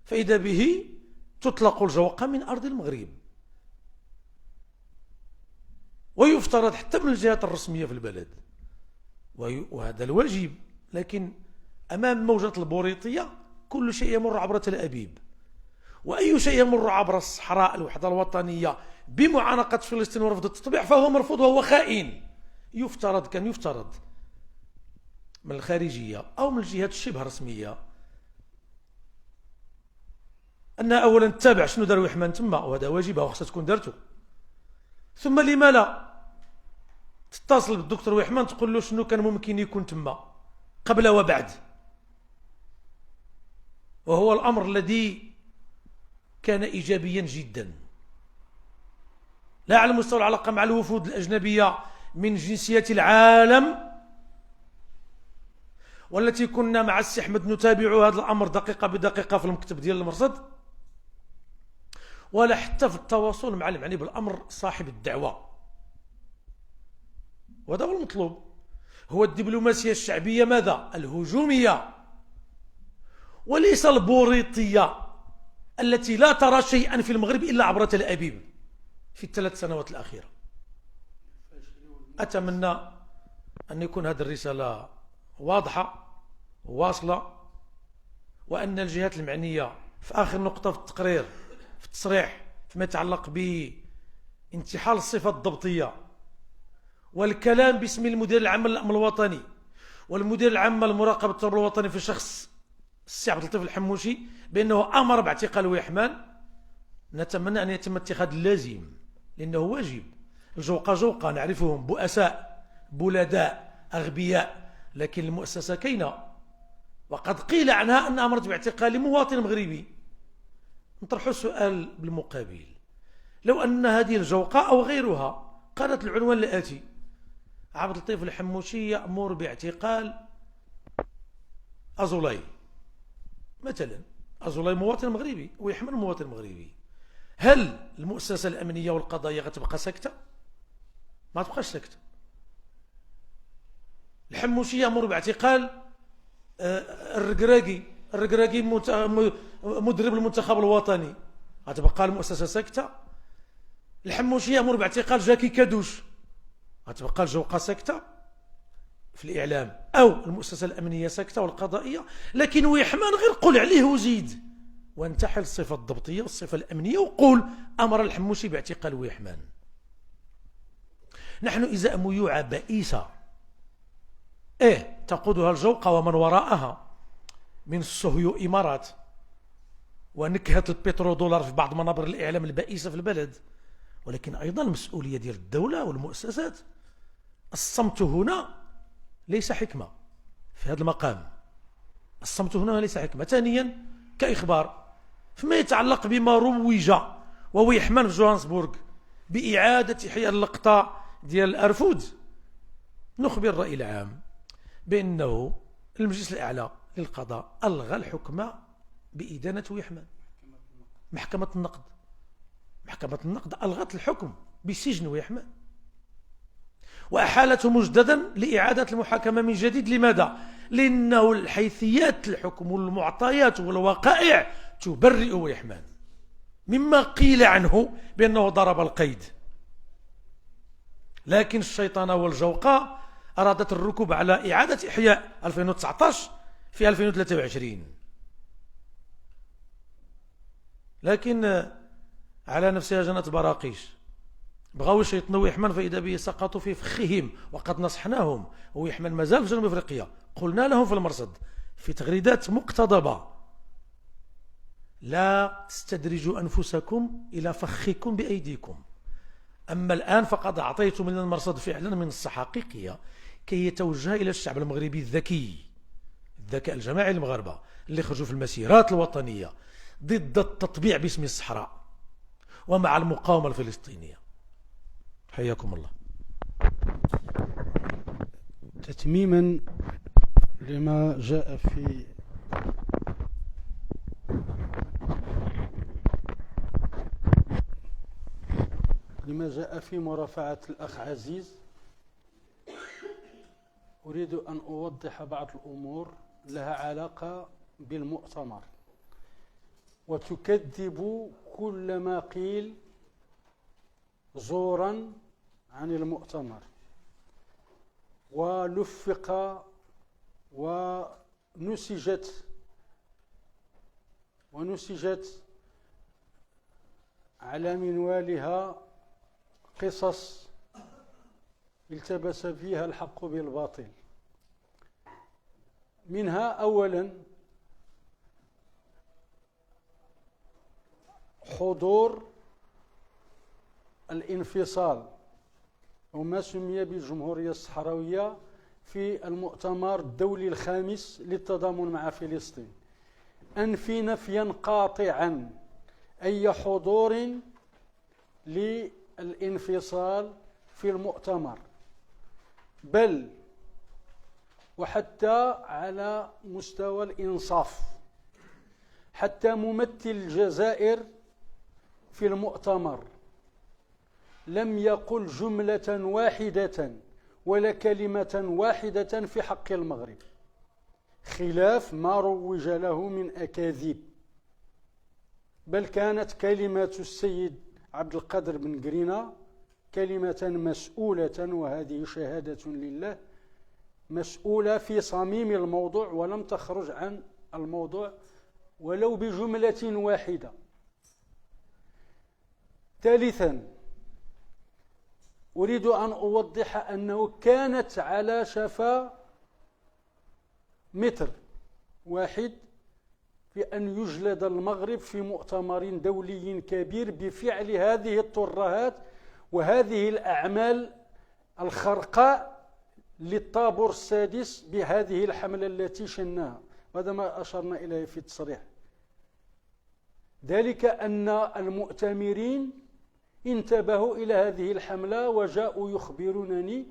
فإذا به تطلق الجوقة من أرض المغرب. ويفترض حتى من الجهات الرسمية في البلد وهذا الواجب، لكن أمام موجة البوريطية كل شيء يمر عبر تل أبيب، وأي شيء يمر عبر الصحراء الوحدة الوطنية بمعانقة فلسطين ورفض التطبيع فهو مرفوض وهو خائن. كان يفترض من الخارجية أو من الجهات الشبه رسمية أنها أولا تتابع شنو دار ويحمان تما، وهذا واجبها وخصها تكون دارته. ثم لما لا تتصل بالدكتور ويحمان تقول له شنو كان ممكن يكون تما قبل وبعد، وهو الأمر الذي كان إيجابيا جدا لا على مستوى العلاقة مع الوفود الأجنبية من جنسيات العالم، والتي كنا مع السي أحمد نتابع هذا الأمر دقيقة بدقيقة في المكتب ديال المرصد، ولا حتى في التواصل مع المعني بالأمر صاحب الدعوة. وهذا هو المطلوب، هو الدبلوماسية الشعبية ماذا؟ الهجومية، وليس البوريطية التي لا ترى شيئا في المغرب إلا عبر تل أبيب في الثلاث سنوات الأخيرة. أتمنى أن يكون هذه الرسالة واضحة وواصلة، وأن الجهات المعنية في آخر نقطة في التقرير في التصريح فيما يتعلق بانتحال الصفة الضبطية والكلام باسم المدير العام للأمن الوطني والمدير العام لمراقبة التراب الوطني في شخص السي عبد اللطيف الحموشي بأنه أمر باعتقال ويحمان. نتمنى أن يتم اتخاذ اللازم، لأنه واجب. الجوقة جوقة نعرفهم، بؤساء بلداء أغبياء، لكن المؤسسة كاينة، وقد قيل عنها أنها أمرت باعتقال مواطن مغربي. نطرح السؤال بالمقابل، لو أن هذه الجوقة أو غيرها قالت العنوان الآتي: عبد اللطيف الحموشي يأمر باعتقال أزولاي مثلا، أزولاي مواطن مغربي ويحمل مواطن مغربي، هل المؤسسة الأمنية والقضائية غتبقى ساكتة؟ ما تبقاش ساكتة. الحموشي يأمر باعتقال الرقراقي مدرب المنتخب الوطني، غتبقى المؤسسة ساكتة؟ الحموشي يأمر باعتقال جاكي كادوش، غتبقى الجوقة ساكتة في الإعلام أو المؤسسة الأمنية ساكتة والقضائية؟ لكن ويحمان غير قول عليه وزيد وانتحل الصفة الضبطية والصفة الأمنية وقول أمر الحموشي باعتقال ويحمان. نحن إزاء ميوعة بائسة تقودها الجوقة ومن وراءها من الصهيو إمارات ونكهة البترودولار في بعض منابر الإعلام البائسة في البلد، ولكن أيضا المسؤولية ديال الدولة والمؤسسات. الصمت هنا ليس حكمة في هذا المقام، الصمت هنا ليس حكمة. ثانيا كإخبار فيما يتعلق بما روج وويحمان في جوهانسبورغ بإعادة إحياء اللقطة ديال الأرفود، نخبر الرأي العام بأنه المجلس الأعلى للقضاء ألغى الحكم بإدانة ويحمان. محكمة النقد ألغت الحكم بسجن ويحمان وأحالته مجددا لإعادة المحاكمة من جديد. لماذا؟ لأنه الحيثيات الحكم والمعطيات والوقائع تبرئ ويحمان مما قيل عنه بأنه ضرب القيد. لكن الشيطنة والجوقة أرادت الركوب على إعادة إحياء 2019 في 2023، لكن على نفسها جنت براقيش، بغاو يشيطنوا ويحمان فإذا به سقطوا في فخهم. وقد نصحناهم، ويحمان مازال في جنوب أفريقيا، قلنا لهم في المرصد في تغريدات مقتضبة: لا تستدرجوا أنفسكم إلى فخكم بأيديكم. أما الآن فقد أعطيتم من المرصد فعلا من الصحة حقيقية كي يتوجه إلى الشعب المغربي الذكي، الذكاء الجماعي المغاربة اللي خرجوا في المسيرات الوطنية ضد التطبيع باسم الصحراء ومع المقاومة الفلسطينية. حياكم الله. تتميما لما جاء في مرافعة الأخ عزيز، أريد أن أوضح بعض الأمور لها علاقة بالمؤتمر وتكذب كل ما قيل زورا عن المؤتمر، ولفق ونسجت على منوالها قصص التبس فيها الحق بالباطل. منها أولا حضور الانفصال وما سمي بالجمهورية الصحراوية في المؤتمر الدولي الخامس للتضامن مع فلسطين. أنفي نفيا قاطعا أي حضور للانفصال في المؤتمر، بل وحتى على مستوى الإنصاف. حتى ممثل الجزائر في المؤتمر لم يقل جملة واحدة ولا كلمة واحدة في حق المغرب، خلاف ما روج له من أكاذيب. بل كانت كلمة السيد عبد القادر بن قرينة كلمة مسؤولة، وهذه شهادة لله، مسؤولة في صميم الموضوع ولم تخرج عن الموضوع ولو بجملة واحدة. ثالثا، أريد أن أوضح أنه كانت على شفا متر واحد في أن يجلد المغرب في مؤتمر دولي كبير بفعل هذه الترهات وهذه الأعمال الخرقاء للطابور السادس بهذه الحملة التي شناها. وهذا ما أشرنا إليه في التصريح. ذلك أن المؤتمرين انتبهوا إلى هذه الحملة وجاءوا يخبرونني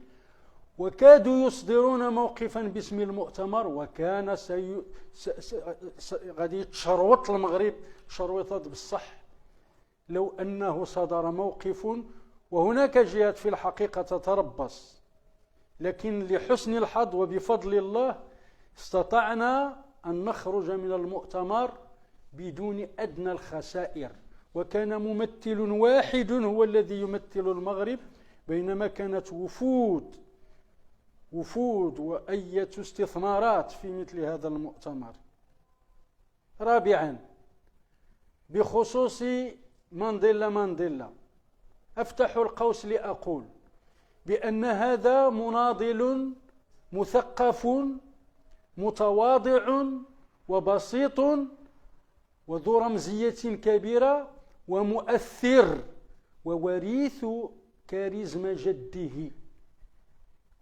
وكادوا يصدرون موقفا باسم المؤتمر، وكان غادي يتشروط المغرب شروطات بالصح لو أنه صدر موقف. وهناك جهات في الحقيقة تتربص، لكن لحسن الحظ وبفضل الله استطعنا أن نخرج من المؤتمر بدون أدنى الخسائر، وكان ممثل واحد هو الذي يمثل المغرب، بينما كانت وفود وأية استثمارات في مثل هذا المؤتمر. رابعا، بخصوص مانديلا أفتح القوس لأقول بأن هذا مناضل مثقف متواضع وبسيط وذو رمزية كبيرة ومؤثر ووريث كاريزما جده.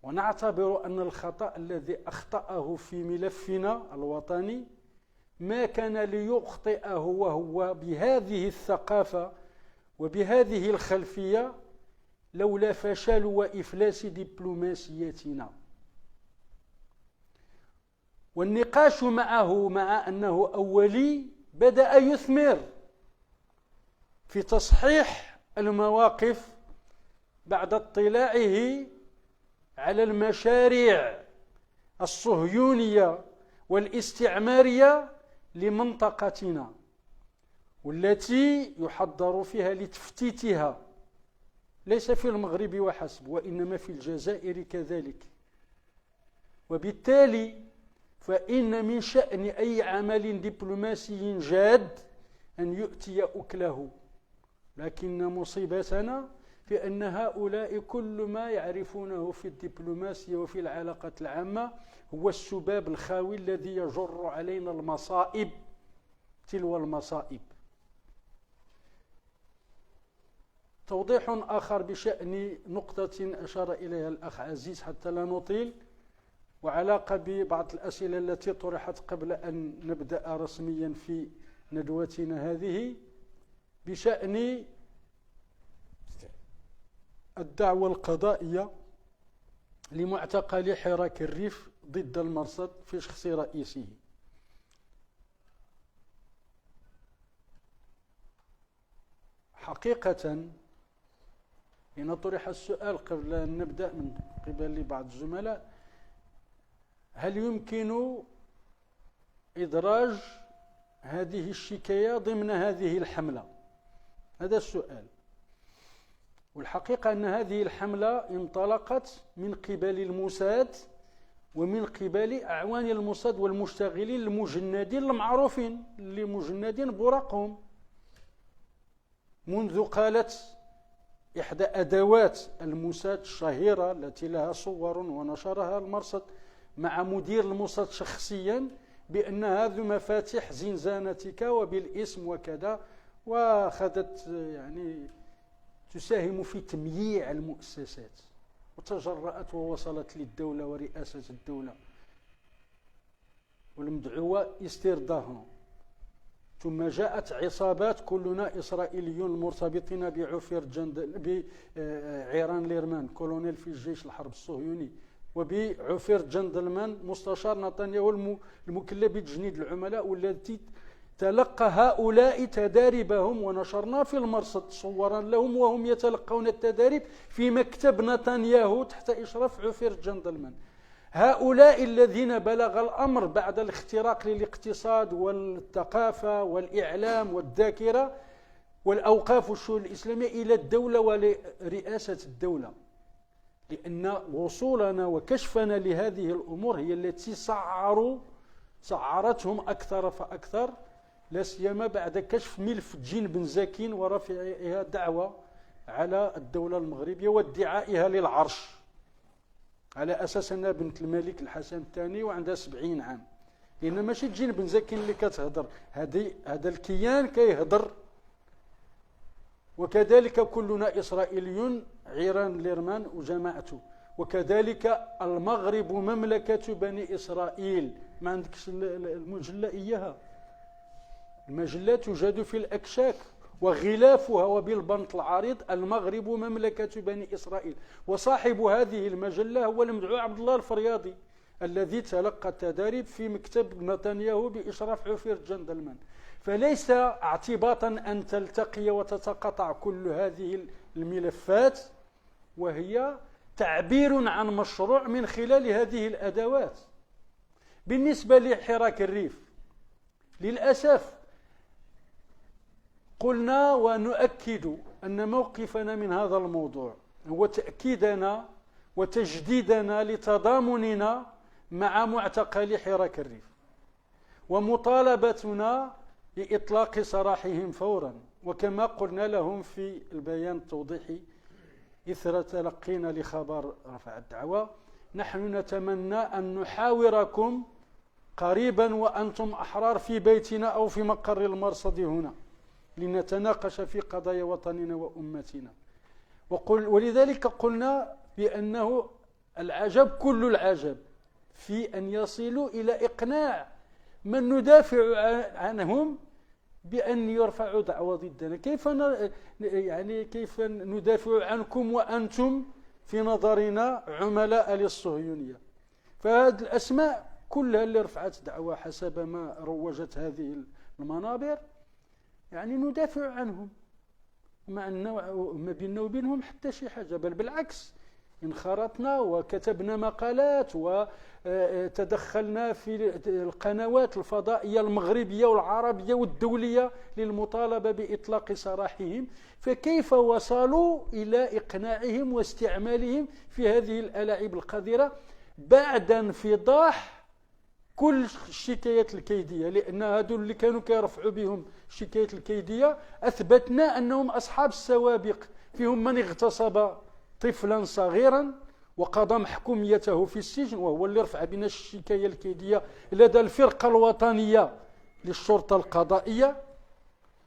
ونعتبر أن الخطأ الذي أخطأه في ملفنا الوطني ما كان ليخطئه وهو بهذه الثقافة وبهذه الخلفية لولا فشل وإفلاس دبلوماسيتنا. والنقاش معه مع أنه أولي بدأ يثمر في تصحيح المواقف بعد اطلاعه على المشاريع الصهيونية والاستعمارية لمنطقتنا، والتي يحضر فيها لتفتيتها ليس في المغرب وحسب وإنما في الجزائر كذلك. وبالتالي فإن من شأن أي عمل دبلوماسي جاد أن يؤتي أكله، لكن مصيبتنا في أن هؤلاء كل ما يعرفونه في الدبلوماسية وفي العلاقات العامة هو السباب الخاوي الذي يجر علينا المصائب تلو المصائب. توضيح آخر بشأن نقطة أشار إليها الأخ عزيز حتى لا نطيل، وعلاقة ببعض الأسئلة التي طرحت قبل أن نبدأ رسميا في ندوتنا هذه بشأن الدعوة القضائية لمعتقل حراك الريف ضد المرصد في شخص رئيسه. حقيقة حين طرح السؤال قبل أن نبدأ من قبل بعض الزملاء هل يمكن إدراج هذه الشكاية ضمن هذه الحملة؟ هذا السؤال. والحقيقة أن هذه الحملة انطلقت من قبل الموساد ومن قبل أعوان الموساد والمشتغلين المجندين المعروفين اللي مجندين برقم، منذ قالت إحدى أدوات الموساد الشهيرة التي لها صور ونشرها المرصد مع مدير الموساد شخصيا بأن هذه مفاتيح زنزانتك وبالاسم وكذا، وأخذت يعني تساهم في تمييع المؤسسات وتجرأت ووصلت للدولة ورئاسة الدولة والمدعوة استرداهم. ثم جاءت عصابات كلنا إسرائيليون مرتبطين بعفير بعيران ليرمان كولونيل في الجيش الحرب الصهيوني وبعفير جندلمان مستشار نتنياهو المكلف بتجنيد العملاء، والتي تلقى هؤلاء تداريبهم، ونشرنا في المرصد صورا لهم وهم يتلقون التداريب في مكتب نتنياهو تحت إشراف عفير جندلمان. هؤلاء الذين بلغ الأمر بعد الاختراق للاقتصاد والثقافة والإعلام والذاكرة والأوقاف والشؤون الإسلامية إلى الدولة ولرئاسة الدولة، لأن وصولنا وكشفنا لهذه الأمور هي التي سعرتهم أكثر فأكثر، لا سيما بعد كشف ملف جين بن زكين ورفعها دعوة على الدولة المغربية وادعائها للعرش على أساس أنها بنت الملك الحسن الثاني وعندها 70 عام، لأن ماشي جين بن زكين اللي كتهضر، هذا الكيان كيهضر. وكذلك كلنا إسرائيليون، عيران ليرمان وجماعته، وكذلك المغرب مملكة بني إسرائيل. ما عندكش المجلة إياها، المجلة توجد في الأكشاك وغلافها وبالبنط العريض المغرب مملكة بني إسرائيل، وصاحب هذه المجلة هو المدعو عبد الله الفرياضي الذي تلقى التداريب في مكتب نتنياهو بإشراف عفير جندلمان. فليس اعتباطا أن تلتقي وتتقاطع كل هذه الملفات، وهي تعبير عن مشروع من خلال هذه الأدوات. بالنسبة لحراك الريف، للأسف قلنا ونؤكد أن موقفنا من هذا الموضوع هو تأكيدنا وتجديدنا لتضامننا مع معتقلي حراك الريف، ومطالبتنا بإطلاق سراحهم فورا. وكما قلنا لهم في البيان التوضيحي إثر تلقينا لخبر رفع الدعوة، نحن نتمنى أن نحاوركم قريبا وأنتم أحرار في بيتنا أو في مقر المرصد هنا لنتناقش في قضايا وطننا وأمتنا. ولذلك قلنا بأنه العجب كل العجب في أن يصلوا إلى إقناع من ندافع عنهم بأن يرفعوا دعوة ضدنا. كيف ندافع عنكم وأنتم في نظرنا عملاء للصهيونية؟ فهذه الأسماء كلها اللي رفعت دعوة حسب ما روجت هذه المنابر ندافع عنهم، مع أنه ما بيننا وبينهم حتى شي حاجة، بل بالعكس انخرطنا وكتبنا مقالات وتدخلنا في القنوات الفضائية المغربية والعربية والدولية للمطالبة بإطلاق سراحهم. فكيف وصلوا إلى إقناعهم واستعمالهم في هذه الألاعيب القذرة بعد انفضاح كل الشكايات الكيدية؟ لأن هذول اللي كانوا كيرفعوا بهم الشكايات الكيدية أثبتنا أنهم أصحاب السوابق، فيهم من اغتصب طفلا صغيرا وقضى محكوميته في السجن، وهو اللي رفع بنا الشكاية الكيدية لدى الفرقة الوطنية للشرطة القضائية،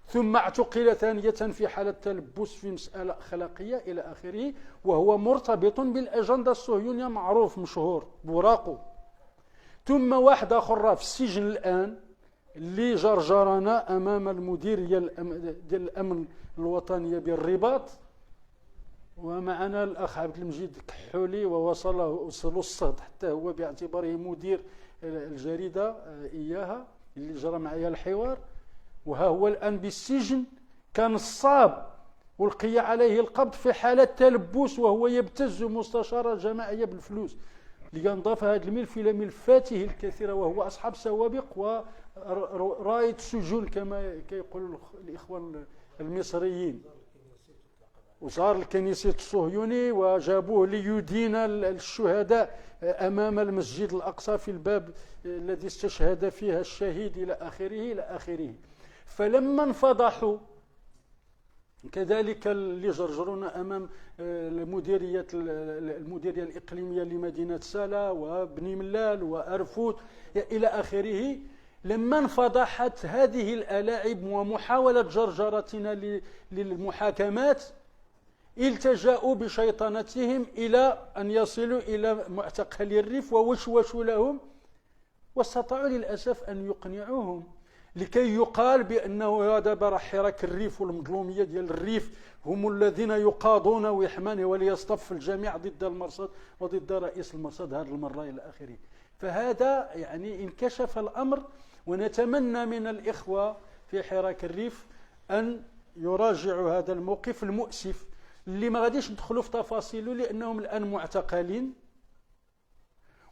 ثم اعتقل ثانية في حالة تلبس في مسألة أخلاقية إلى آخره، وهو مرتبط بالأجندة الصهيونية معروف مشهور بوراقه. ثم واحد آخر في السجن الآن اللي جرجرنا أمام المديرية ديال الأمن الوطنية بالرباط، ومعنا الأخ عبد المجيد الكحولي ووصلوا الصهد حتى هو باعتباره مدير الجريدة إياها اللي جرى معي الحوار، وها هو الآن بالسجن كان الصاب والقي عليه القبض في حالة تلبس وهو يبتز مستشارة جماعية بالفلوس. لينضاف هذا الملف إلى ملفاته الكثيرة، وهو أصحاب سوابق وراية سجون كما يقول الإخوان المصريين. وصار الكنيسة الصهيوني وجابوه ليدين الشهداء أمام المسجد الأقصى في الباب الذي استشهد فيها الشهيد إلى آخره. فلما انفضحوا كذلك اللي جرجرونا أمام المديرية الإقليمية لمدينة سلا وبني ملال وأرفوت إلى آخره، لما انفضحت هذه الألاعب ومحاولة جرجرتنا للمحاكمات التجأوا بشيطنتهم إلى أن يصلوا إلى معتقلي الريف ووشوشوا لهم، واستطاعوا للأسف أن يقنعوهم. لكي يقال بأنه هذا برا حراك الريف والمظلومية ديال الريف هم الذين يقاضون ويحمان وليصطف الجميع ضد المرصد وضد رئيس المرصد هذه المرة إلى آخره. فهذا يعني انكشف الأمر، ونتمنى من الإخوة في حراك الريف أن يراجعوا هذا الموقف المؤسف اللي ما غاديش ندخلوا في تفاصيله لأنهم الآن معتقلين،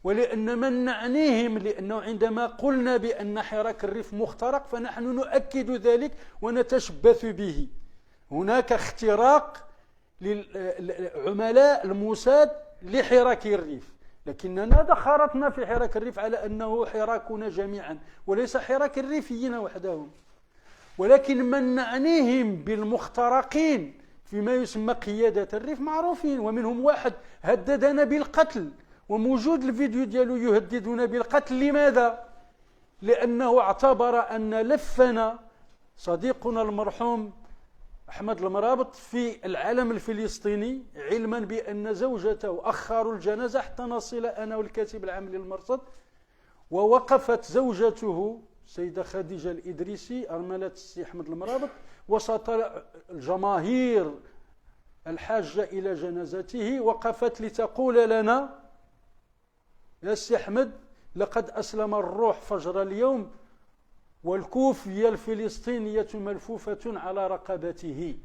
ولأن من نعنيهم، لأنه عندما قلنا بأن حراك الريف مخترق فنحن نؤكد ذلك ونتشبث به. هناك اختراق لعملاء الموساد لحراك الريف، لكننا دخرتنا في حراك الريف على أنه حراكنا جميعا وليس حراك الريفيين وحدهم. ولكن من نعنيهم بالمخترقين فيما يسمى قيادة الريف معروفين، ومنهم واحد هددنا بالقتل، وموجود الفيديو ديالو يهددنا بالقتل. لماذا؟ لأنه اعتبر أن لفنا صديقنا المرحوم أحمد المرابط في العلم الفلسطيني، علما بأن زوجته أخروا الجنازة حتى نصل أنا والكاتب العام للمرصد، ووقفت زوجته سيدة خديجة الإدريسي أرملة السي أحمد المرابط وسط الجماهير الحاجة إلى جنازته، وقفت لتقول لنا: يا سي أحمد، لقد أسلم الروح فجر اليوم والكوفية الفلسطينية ملفوفة على رقبته.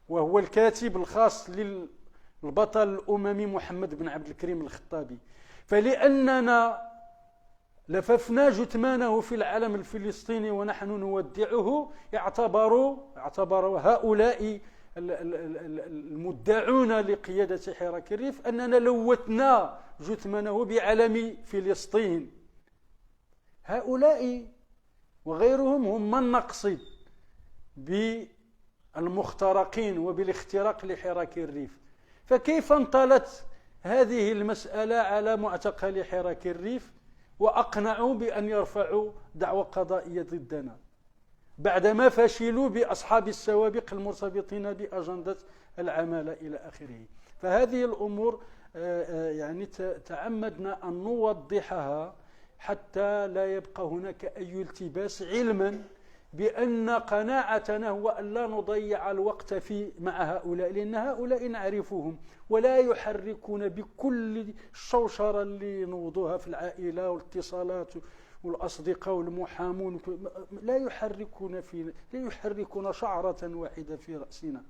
وهو الكاتب الخاص للبطل الأممي محمد بن عبد الكريم الخطابي. فلأننا لففنا جثمانه في العلم الفلسطيني ونحن نودعه، اعتبروا هؤلاء المدعون لقيادة حراك الريف أننا لوثنا جثمانه بعلم فلسطين. هؤلاء وغيرهم هم من نقصد بالمخترقين وبالاختراق لحراك الريف. فكيف انطلت هذه المسألة على معتقل حراك الريف وأقنعوا بأن يرفعوا دعوى قضائية ضدنا بعدما فشلوا بأصحاب السوابق المرتبطين بأجندة العمالة إلى آخره؟ فهذه الأمور يعني تعمدنا أن نوضحها حتى لا يبقى هناك أي التباس، علما بأن قناعتنا هو أن لا نضيع الوقت مع هؤلاء، لأن هؤلاء نعرفهم ولا يحركون بكل الشوشرة اللي نوضوها في العائلة والاتصالات والأصدقاء والمحامون، لا يحركون شعرة واحدة في رأسنا.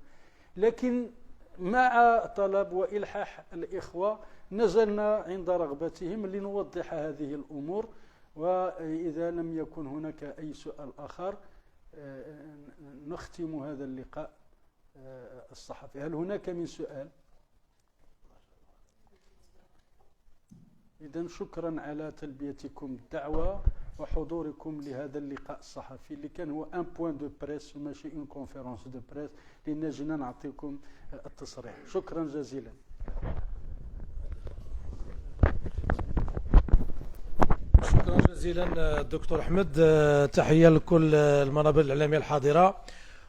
لكن مع طلب وإلحاح الإخوة نزلنا عند رغبتهم لنوضح هذه الأمور. وإذا لم يكن هناك أي سؤال آخر نختم هذا اللقاء الصحفي. هل هناك من سؤال؟ إذن شكرا على تلبيتكم الدعوة وحضوركم لهذا اللقاء الصحفي اللي كان هو ان بوين دو بريس وماشي اون كونفيرونس دو بريس، لأن جينا نعطيكم التصريح. شكرا جزيلا. شكرا جزيلا دكتور أحمد. تحية لكل المنابر الإعلامية الحاضرة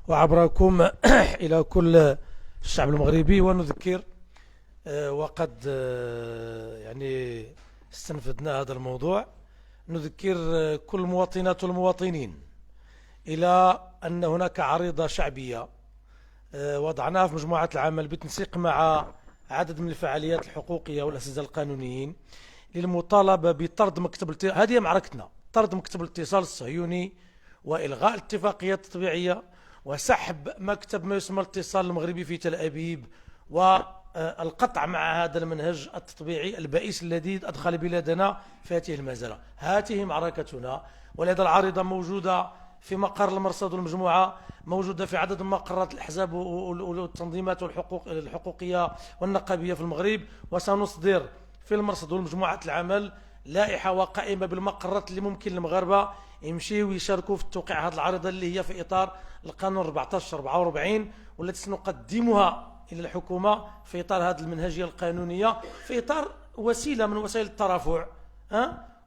وعبركم إلى كل الشعب المغربي. ونذكر وقد يعني استنفذنا هذا الموضوع، نذكر كل المواطنات والمواطنين إلى أن هناك عريضة شعبية وضعناها في مجموعة العمل بالتنسيق مع عدد من الفعاليات الحقوقية والأساتذة القانونيين للمطالبة بطرد مكتب هذه معركتنا، طرد مكتب الاتصال الصهيوني وإلغاء الاتفاقية التطبيعية وسحب مكتب ما يسمى الاتصال المغربي في تل أبيب والقطع مع هذا المنهج التطبيعي البائس الذي أدخل بلادنا في هذه المزرعة. هذه معركتنا، ولهذا العارضة موجودة في مقر المرصد والمجموعة، موجودة في عدد من مقرات الأحزاب والتنظيمات الحقوقية والنقابية في المغرب، وسنصدر في المرصد والمجموعة العمل لائحة وقائمة بالمقرات اللي ممكن المغاربة يمشيوا ويشاركوا في توقيع هذه العارضة اللي هي في إطار القانون 1444 والتي سنقدمها إلى الحكومة في إطار هذه المنهجية القانونية، في إطار وسيلة من وسائل الترافع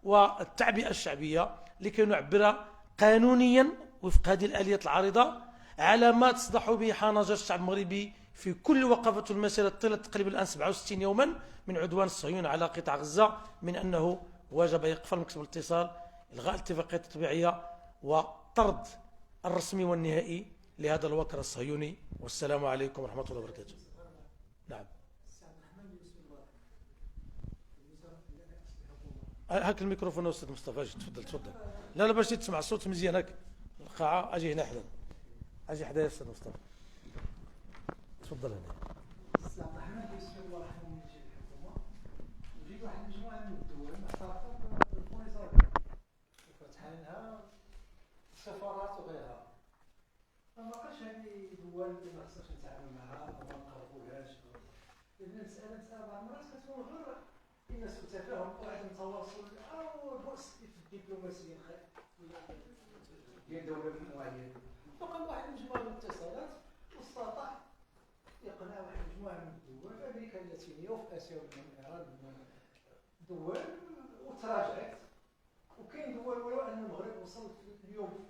والتعبئة الشعبية لكي نعبر قانونيا وفق هذه الآلية العارضة على ما تصدح به حناجر الشعب المغربي في كل وقفة المسيرة طيلة تقريبا الآن 67 يوما من عدوان الصهيوني على قطاع غزة، من أنه وجب إيقاف مكتب الاتصال إلغاء الاتفاقية التطبيعية وطرد الرسمي والنهائي لهذا الوكر الصهيوني. والسلام عليكم ورحمة الله وبركاته. نعم. هاك الميكروفون أستاذ مصطفى، أجي تفضل. لا باش تسمع الصوت مزيان. هاك القاعة، أجي هنا حدا، أجي حدا يا أستاذ مصطفى، تفضل هنا. السلام الرحمن بسم الله الرحمن الرحيم. الحكومة وجيت واحد المجموعة من الدول محترفة في البوليزاريو وفتحانها السفارات وغيرها، فما بقاش هذه دول اللي ما خصناش نتعامل معها وما نقربوهاش، لأن المسألة بعض المرات كتكون غير الناس التفاهم وعدم التواصل أو بؤس في الدبلوماسية ديال دولة معينة. فقام واحد المجموعة من الاتصالات واستطاع يقنع واحد المجموعة من الدول في أمريكا اللاتينية وفي آسيا وإيران دول وتراجعت، وكاين دول ولو أن المغرب وصل اليوم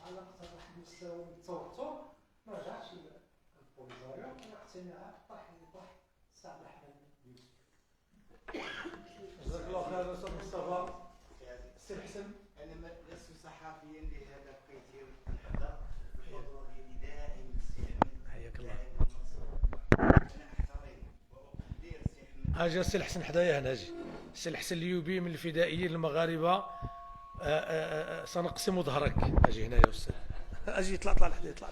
على أكثر واحد المستوى من التوتر ما رجعش للبوليزاريو واقتنع طاح السعد الأحمد يوسف. جزاك الله خير أستاذ مصطفى. سي حسن، أنا لست صحفيا لهذا كثير الحضر الحضور ديالي دائم السي أحمد. حياك الله. أنا أحترم وأقدر السي أحمد. أجي السي الحسن حدايا هنا، أجي السي الحسن اليوبي من الفدائيين المغاربة. سنقسم ظهرك. أجي هنا يا أستاذ، أجي اطلع لحدي، اطلع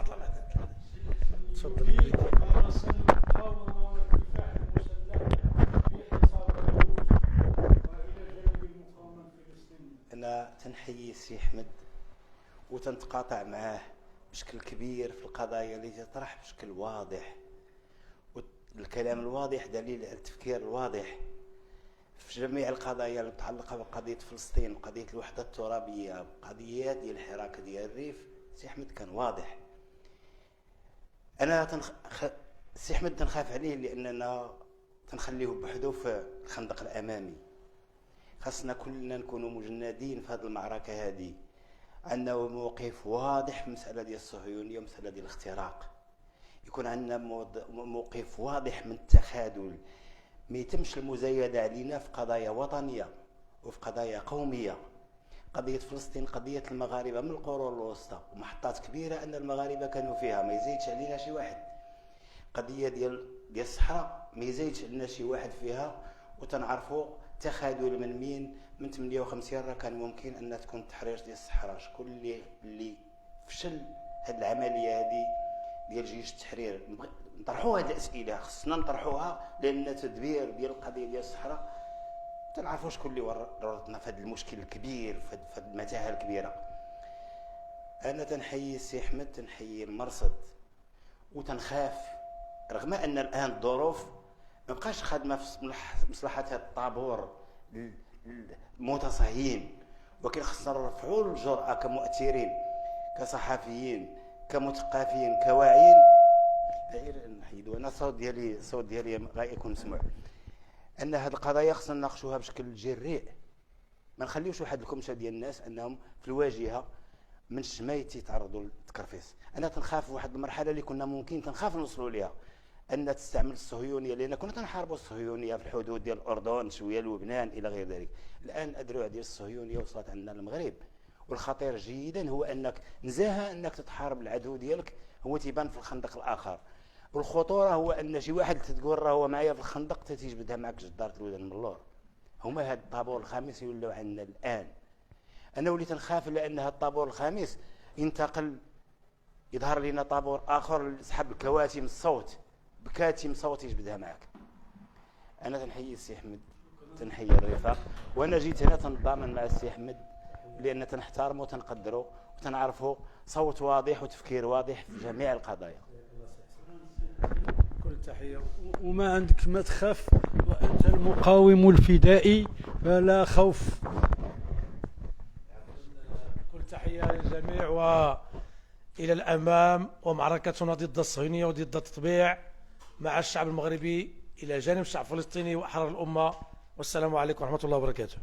لحدي. تفضل. مارس المقاومة والدفاع المسلح في حصار الروس وإلى جانب المقاومة الفلسطينية. أنا تنحيي السي أحمد وتنتقاطع معاه بشكل كبير في القضايا اللي تطرح بشكل واضح، والكلام الواضح دليل على التفكير الواضح في جميع القضايا المتعلقة بقضية فلسطين وقضية الوحدة الترابية وقضيات ديال الحراك ديال الريف. السي أحمد كان واضح. أنا السي أحمد تنخاف عليه لأننا تنخليه بحدو في الخندق الأمامي. خاصنا كلنا نكونوا مجندين في هذه المعركة هذه. عندنا موقف واضح في مسألة ديال الصهيونية ومسألة ديال الاختراق، يكون عندنا موقف واضح من التخاذل، ما يتمش المزايدة علينا في قضايا وطنية وفي قضايا قومية. قضية فلسطين قضية المغاربة من القرون الوسطى ومحطات كبيرة أن المغاربة كانوا فيها، ما يزيدش علينا شي واحد. قضية ديال الصحراء ما يزيدش علينا شي واحد فيها، وتنعرفوا تخاذل من مين. من 58 راه كان ممكن أن تكون تحرير ديال الصحراء. شكون اللي فشل هذه العملية هذه ديال جيش التحرير؟ نطرحوا هذه الأسئلة، خصنا نطرحوها، لأن تدبير ديال القضية ديال الصحراء تنعرفوا شكون اللي ورطنا في هذا المشكل الكبير، في هذه المتاهة الكبيرة. أنا تنحيي السي أحمد، تنحيي المرصد، وتنخاف رغم أن الآن الظروف ما بقاش خادمة في مصلحة هذا الطابور المتصهين، ولكن خصنا نرفعوا الجرأة كمؤثرين، كصحفيين، كمثقفين، كواعيين. نحيدوا أنا الصوت ديالي غيكون مسموع. أن هذه القضايا خصنا نناقشوها بشكل جريء، ما نخليوش واحد الكمشة ديال الناس أنهم في الواجهة من الشمايت يتعرضوا للتكرفيس. أنا تنخاف واحد المرحلة اللي كنا ممكن تنخاف نوصلوا ليها، أن تستعمل الصهيونية، لأن كنا تنحاربوا الصهيونية في الحدود ديال الأردن شوية لبنان إلى غير ذلك. الآن الأدرع ديال الصهيونية وصلت عندنا المغرب، والخطير جيدا هو أنك نزاهة أنك تتحارب العدو ديالك هو تيبان في الخندق الآخر، والخطورة هو أن شي واحد تقول راه هو معايا في الخندق تتيجبدها معك جدارة الودان من اللور. هما هاد الطابور الخامس يولوا عندنا الآن. أنا وليت نخاف لأن هاد الطابور الخامس ينتقل، يظهر لنا طابور آخر يسحب الكواتم الصوت بكاتم صوت يجبدها معك. أنا تنحيي السي أحمد، تنحيي الرفاق، وأنا جيت هنا تنضامن مع السي أحمد لأن تنحترمه وتنقدره وتنعرفه صوت واضح وتفكير واضح في جميع القضايا. كل تحية. وما عندك ما تخاف، وأنت المقاوم الفدائي فلا خوف. كل تحية للجميع وإلى الأمام، ومعركتنا ضد الصهيونية وضد التطبيع مع الشعب المغربي إلى جانب الشعب الفلسطيني وأحرار الأمة. والسلام عليكم ورحمة الله وبركاته.